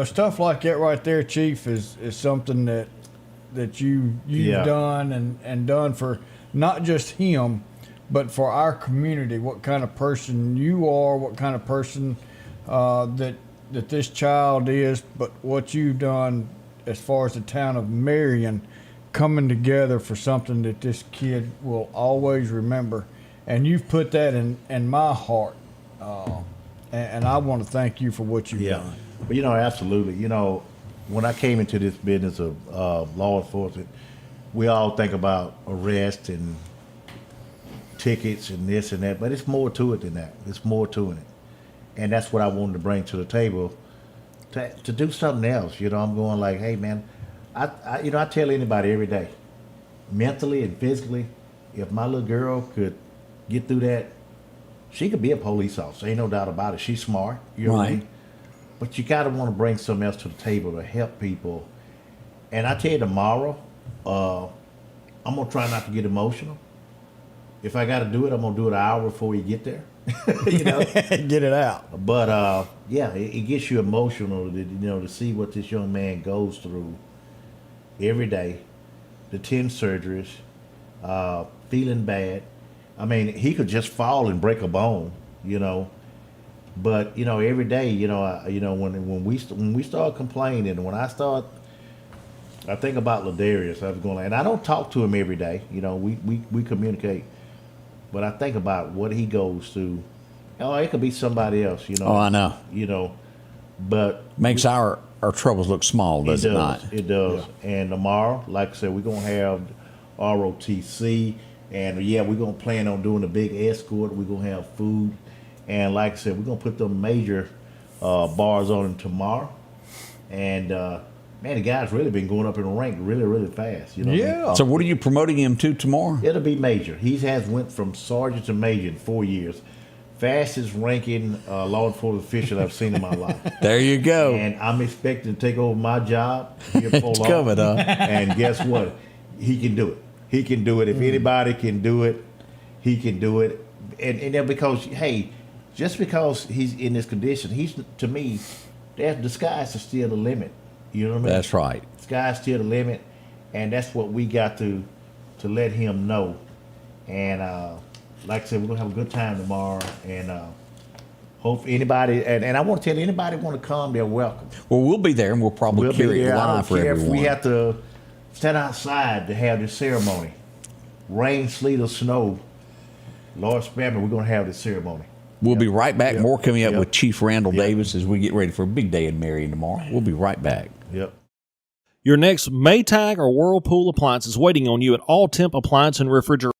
stuff like that right there, Chief, is something that you've done and done for not just him, but for our community. What kind of person you are, what kind of person that this child is, but what you've done as far as the town of Meridian coming together for something that this kid will always remember. And you've put that in my heart. And I want to thank you for what you've done. Well, absolutely. When I came into this business of law enforcement, we all think about arrest and tickets and this and that, but it's more to it than that. It's more to it. And that's what I wanted to bring to the table, to do something else. I'm going like, hey, man, I tell anybody every day, mentally and physically, if my little girl could get through that, she could be a police officer. Ain't no doubt about it. She's smart. You know what I mean? But you got to want to bring something else to the table to help people. And I tell you, tomorrow, I'm going to try not to get emotional. If I got to do it, I'm going to do it an hour before you get there. Get it out. But, it gets you emotional, to see what this young man goes through every day, the 10 surgeries, feeling bad. I mean, he could just fall and break a bone, But every day, when we start complaining, when I think about Ladarius. I was going, and I don't talk to him every day. We communicate, but I think about what he goes through. Oh, it could be somebody else. Oh, I know. But makes our troubles look small, does it not? It does. Yeah. And tomorrow, like I said, we're gonna have ROTC. And we're going to plan on doing a big escort. We're going to have food. And like I said, we're going to put the major bars on him tomorrow. And, the guy's really been going up in the rank really, really fast. What I mean? So what are you promoting him to tomorrow? It'll be major. He has went from sergeant to major in 4 years. Fastest ranking law enforcement official I've seen in my life. There you go. And I'm expecting to take over my job here for It's long. coming, huh? And guess what? He can do it. He can do it. If anybody can do it, he can do it. And then because, hey, just because he's in this condition, to me, the sky's still the limit. You know what I mean? That's right. The sky's still the limit, and that's what we got to let him know. And like I said, we're going to have a good time tomorrow. And hope anybody, and I want to tell you, anybody want to come, they're welcome. Well, we'll be there, and we'll probably carry it live for everyone. We have to stand outside to have this ceremony. Rain, sleet, or snow, Lord spare me, we're going to have this ceremony. We'll be right back. More coming up with Chief Randall Davis as we get ready for a big day in Marion tomorrow. We'll be right back. Yep. Your next Maytag or Whirlpool appliance is waiting on you at All Temp Appliance and Refrigerator.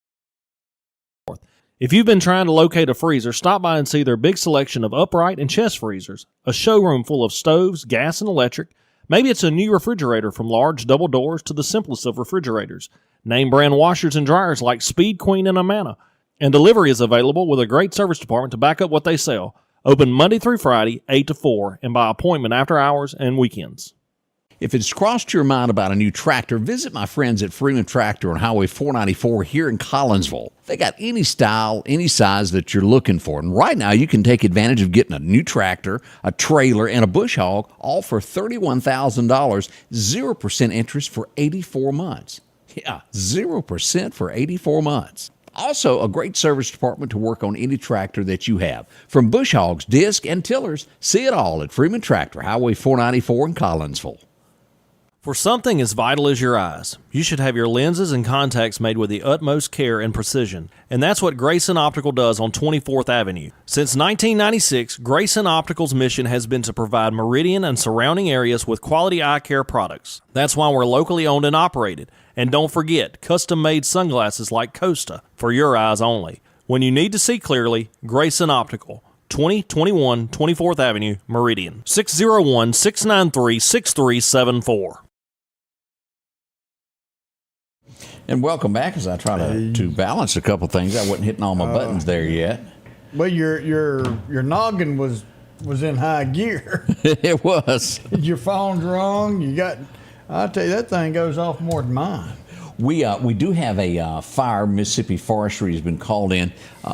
If you've been trying to locate a freezer, stop by and see their big selection of upright and chest freezers, a showroom full of stoves, gas, and electric. Maybe it's a new refrigerator from large double doors to the simplest of refrigerators. Name brand washers and dryers like Speed Queen and Amana. And delivery is available with a great service department to back up what they sell. Open Monday through Friday, 8 to 4, and by appointment after hours and weekends. If it's crossed your mind about a new tractor, visit my friends at Freeman Tractor on Highway 494 here in Collinsville. They got any style, any size that you're looking for. And right now, you can take advantage of getting a new tractor, a trailer, and a bush hog, all for $31,000, 0% interest for 84 months. Yeah, 0% for 84 months. Also, a great service department to work on any tractor that you have. From bush hogs, disc, and tillers, see it all at Freeman Tractor, Highway 494 in Collinsville. For something as vital as your eyes, you should have your lenses and contacts made with the utmost care and precision. And that's what Grayson Optical does on 24th Avenue. Since 1996, Grayson Optical's mission has been to provide Meridian and surrounding areas with quality eye care products. That's why we're locally owned and operated. And don't forget, custom-made sunglasses like Costa for your eyes only. When you need to see clearly, Grayson Optical. 2021 24th Avenue, Meridian. 601-693-6374. And welcome back as I try to balance a couple things. I wasn't hitting all my buttons there yet. Well, your noggin was in high gear. It was. Your phone's wrong. I'll tell you, that thing goes off more than mine. We do have a fire. Mississippi Forestry has been called in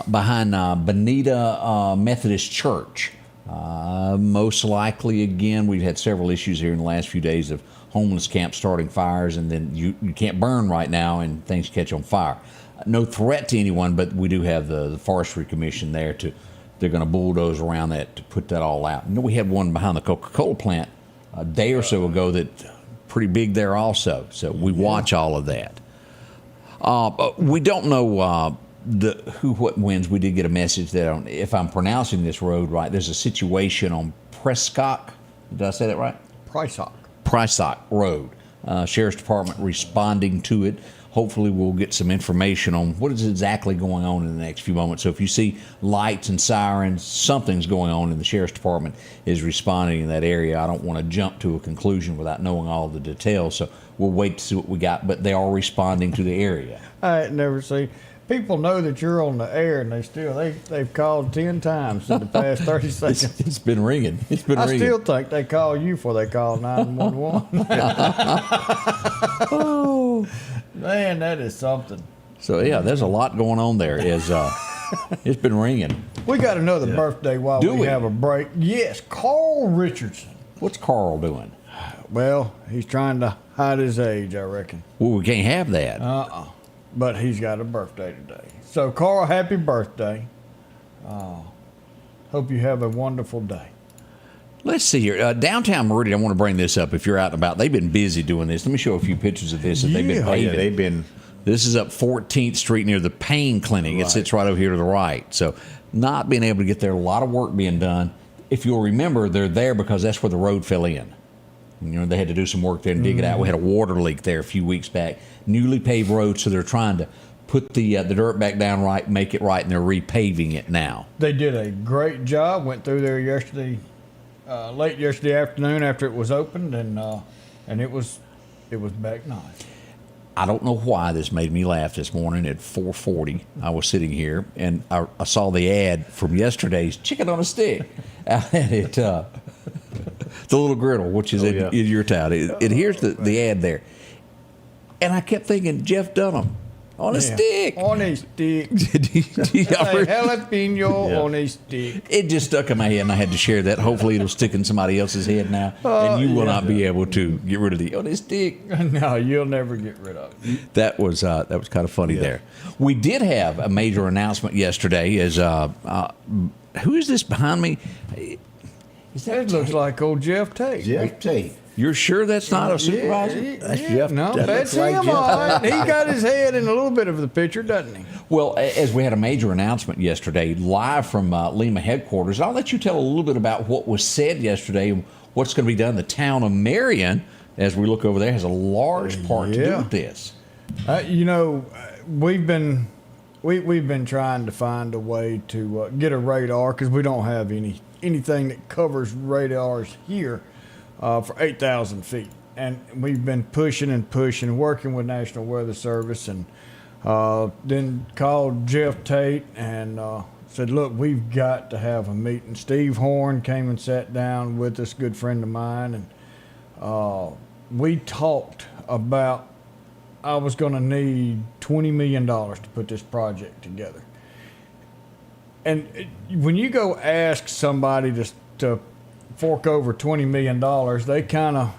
behind Bonita Methodist Church. Most likely, again, we've had several issues here in the last few days of homeless camps starting fires, and then you can't burn right now and things catch on fire. No threat to anyone, but we do have the Forestry Commission there they're going to bulldoze around that to put that all out. You know, we had one behind the Coca-Cola plant a day or so ago that pretty big there also. So we watch all of that. We don't know who, what, wins. We did get a message that if I'm pronouncing this road right, there's a situation on Prescott. Did I say that right? Prysock Road. Sheriff's Department responding to it. Hopefully we'll get some information on what is exactly going on in the next few moments. So if you see lights and sirens, something's going on, and the Sheriff's Department is responding in that area. I don't want to jump to a conclusion without knowing all the details, so we'll wait to see what we got, but they are responding to the area. I had never seen. People know that you're on the air, and they've called 10 times in the past 30 seconds. It's been ringing. I still think they call you before they call 911. Oh, man, that is something. So yeah, there's a lot going on there. It's been ringing. We got another birthday while we have a break. Yes, Carl Richardson. What's Carl doing? Well, he's trying to hide his age, I reckon. Well, we can't have that. But he's got a birthday today. So, Carl, happy birthday. Hope you have a wonderful day. Let's see here. Downtown Meridian, I want to bring this up. If you're out and about, they've been busy doing this. Let me show a few pictures of this that they've been paving. This is up 14th Street near the pain clinic. It sits right over here to the right. So, not being able to get there, a lot of work being done. If you'll remember, they're there because that's where the road fell in. You know, they had to do some work there and dig it out. We had a water leak there a few weeks back. Newly paved road, so they're trying to put the dirt back down right, make it right, and they're repaving it now. They did a great job. Went through there yesterday, late yesterday afternoon after it was opened, and it was back nice. I don't know why this made me laugh this morning at 4:40. I was sitting here, and I saw the ad from yesterday's Chicken on a Stick. The Little Griddle, which is in your town. Here's the ad there. And I kept thinking, Jeff Dunham, on a stick. On a stick. Jalapeno on a stick. It just stuck in my head, and I had to share that. Hopefully it'll stick in somebody else's head now, and you will not be able to get rid of the on a stick. No, you'll never get rid of it. That was kind of funny there. We did have a major announcement yesterday. Who is this behind me? That looks like old Jeff Tate. Jeff Tate. You're sure that's not a supervisor? That's Jeff. No, that's like him. Jeff. All right. He got his head in a little bit of the picture, doesn't he? Well, as we had a major announcement yesterday, live from Lima headquarters, I'll let you tell a little bit about what was said yesterday and what's going to be done. The town of Meridian, as we look over there, has a large part to do with this. We've been trying to find a way to get a radar because we don't have anything that covers radars here for 8,000 feet. And we've been pushing and working with National Weather Service, and then called Jeff Tate and said, look, we've got to have a meeting. Steve Horn came and sat down with us, good friend of mine, and we talked about I was going to need $20 million to put this project together. And when you go ask somebody to fork over $20 million, they kind of,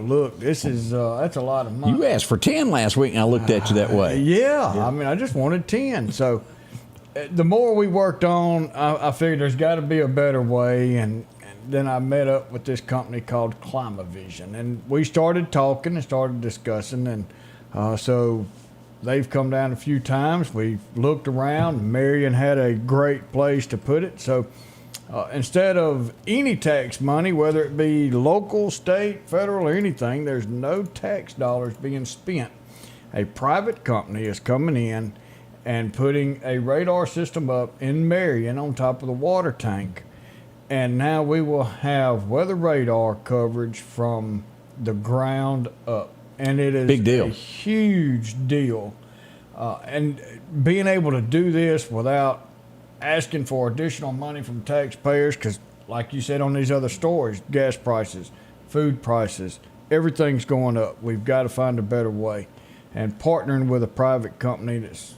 look, this is, that's a lot of money. You asked for 10 last week, and I looked at you that way. Yeah. I mean, I just wanted 10. So the more we worked on, I figured there's got to be a better way. And then I met up with this company called Climavision, and we started talking and started discussing. And so they've come down a few times. We've looked around. Meridian had a great place to put it. So instead of any tax money, whether it be local, state, federal, or anything, there's no tax dollars being spent. A private company is coming in and putting a radar system up in Meridian on top of the water tank. And now we will have weather radar coverage from the ground up. And it is big deal. A huge deal. And being able to do this without asking for additional money from taxpayers because, like you said on these other stories, gas prices, food prices, everything's going up. We've got to find a better way. And partnering with a private company that's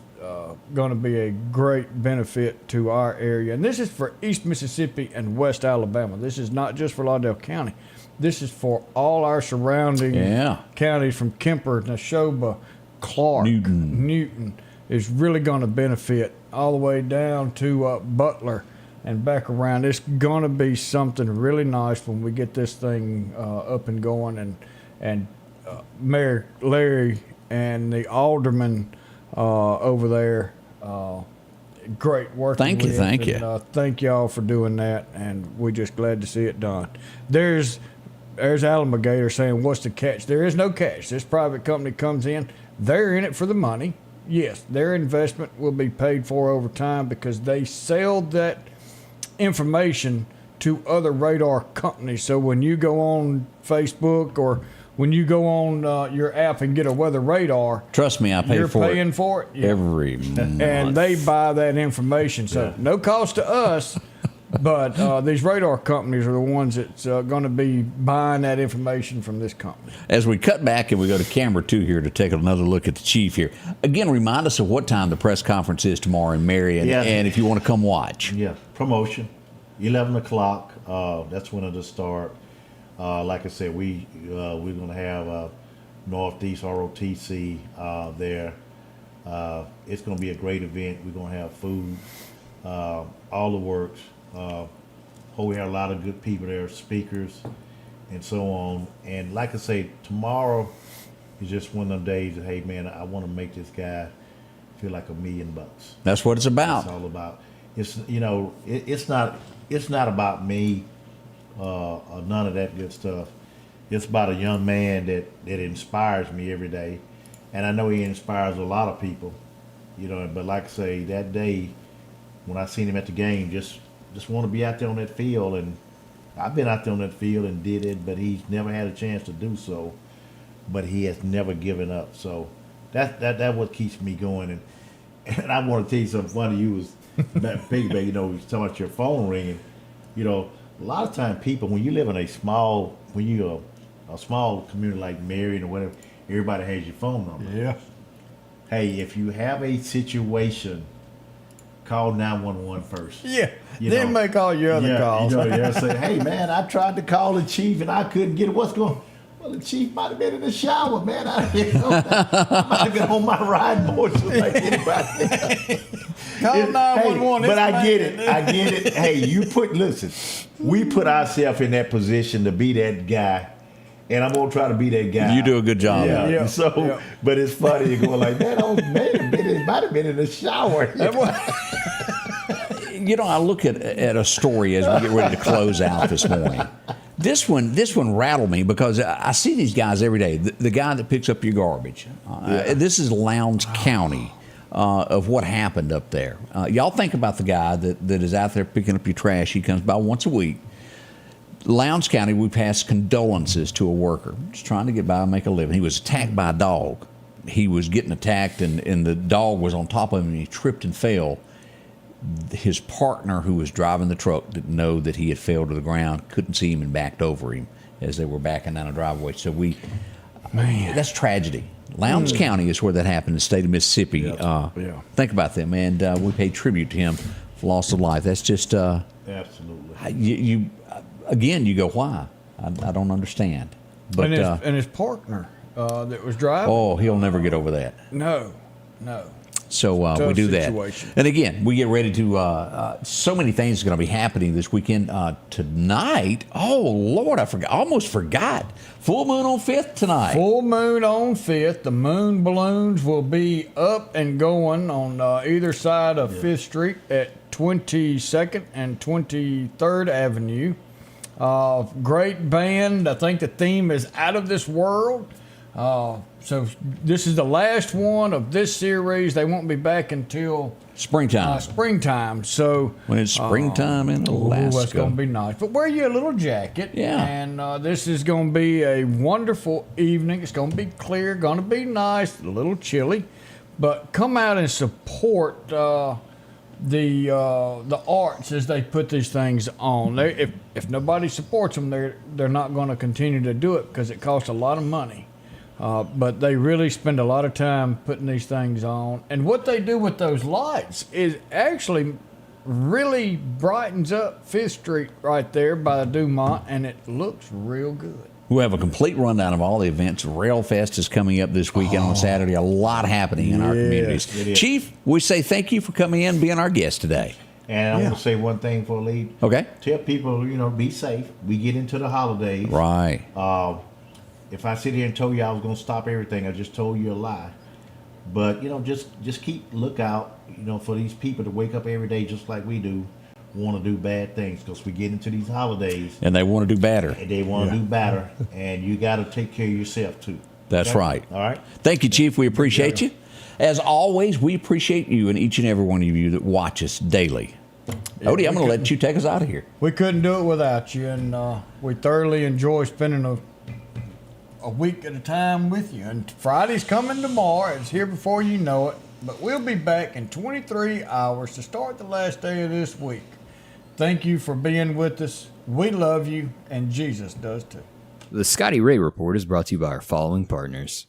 going to be a great benefit to our area. And this is for East Mississippi and West Alabama. This is not just for Lauderdale County. This is for all our surrounding counties from Kemper, Neshoba, Clark, Newton is really going to benefit all the way down to Butler and back around. It's going to be something really nice when we get this thing up and going. And Mayor Larry and the alderman over there, great work. Thank you. Thank y'all for doing that, and we're just glad to see it done. There's Alligator saying, what's the catch? There is no catch. This private company comes in. They're in it for the money. Yes, their investment will be paid for over time because they sell that information to other radar companies. So when you go on Facebook or when you go on your app and get a weather radar, trust me, you're paying for it every month. And they buy that information. So no cost to us. But these radar companies are the ones that's going to be buying that information from this company. As we cut back and we go to camera 2 here to take another look at the chief here, again, remind us of what time the press conference is tomorrow in Meridian, and if you want to come watch. Yeah, promotion, 11 o'clock. That's when it'll start. Like I said, we're going to have Northeast ROTC there. It's going to be a great event. We're going to have food, all the works. We have a lot of good people there, speakers, and so on. And like I say, tomorrow is just one of them days that, hey man, I want to make this guy feel like $1 million. That's what it's about. It's all about. It's it's not about me or none of that good stuff. It's about a young man that inspires me every day, and I know he inspires a lot of people. But like I say, that day when I seen him at the game, just want to be out there on that field, and I've been out there on that field and did it, but he's never had a chance to do so. But he has never given up. So that what keeps me going. And I want to tell you something funny. You was piggyback. You was talking about your phone ringing. A lot of time people, when you live in a small community like Meridian or whatever, everybody has your phone number. Yeah. Hey, if you have a situation, call 911 first. Yeah. Then make all your other calls. Say, hey man, I tried to call the chief and I couldn't get it. What's going on? Well, the chief might have been in the shower, man. I might have been on my ride board just like anybody. Call 911. But I get it. Hey, listen, we put ourselves in that position to be that guy. And I'm gonna try to be that guy. You do a good job. Yeah. But it's funny. You're going like, that old man might have been in the shower. I look at a story as we get ready to close out this morning. This one rattled me because I see these guys every day. The guy that picks up your garbage. This is Lowndes County of what happened up there. Y'all think about the guy that is out there picking up your trash. He comes by once a week. Lowndes County, we passed condolences to a worker just trying to get by and make a living. He was attacked by a dog. He was getting attacked, and the dog was on top of him, and he tripped and fell. His partner, who was driving the truck, didn't know that he had fell to the ground, couldn't see him, and backed over him as they were backing down a driveway. So that's tragedy. Lowndes County is where that happened in the state of Mississippi. Think about that, man. We pay tribute to him for loss of life. That's just absolutely. You go, why? I don't understand. But and his partner that was driving. Oh, he'll never get over that. No. So we do situation. that. And again, we get ready to, so many things are going to be happening this weekend. Tonight, oh, Lord, almost forgot. Full moon on 5th tonight. Full moon on 5th. The moon balloons will be up and going on either side of 5th Street at 22nd and 23rd Avenue. Great band. I think the theme is Out of This World. So this is the last one of this series. They won't be back until springtime. So when it's springtime in Alaska, that's going to be nice. But wear you a little jacket. Yeah. And this is going to be a wonderful evening. It's going to be clear, going to be nice, a little chilly, but come out and support the arts as they put these things on. If nobody supports them, they're not going to continue to do it because it costs a lot of money. But they really spend a lot of time putting these things on. And what they do with those lights is actually really brightens up Fifth Street right there by the Dumont, and it looks real good. We'll have a complete rundown of all the events. Rail Fest is coming up this weekend on Saturday. A lot happening in our communities. Chief, we say thank you for coming in and being our guest today. And I want to say one thing for Lee. Okay. Tell people, be safe. We get into the holidays. Right. If I sit here and told you I was going to stop everything, I just told you a lie. But, just keep lookout, for these people to wake up every day just like we do, want to do bad things because we get into these holidays. And they want to do better. And they want to do better. And you got to take care of yourself, too. That's right. All right. Thank you, Chief. We appreciate you. As always, we appreciate you and each and every one of you that watch us daily. Odie, I'm going to let you take us out of here. We couldn't do it without you, and we thoroughly enjoy spending a week at a time with you. And Friday's coming tomorrow. It's here before you know it. But we'll be back in 23 hours to start the last day of this week. Thank you for being with us. We love you, and Jesus does too. The Scotty Ray Report is brought to you by our following partners.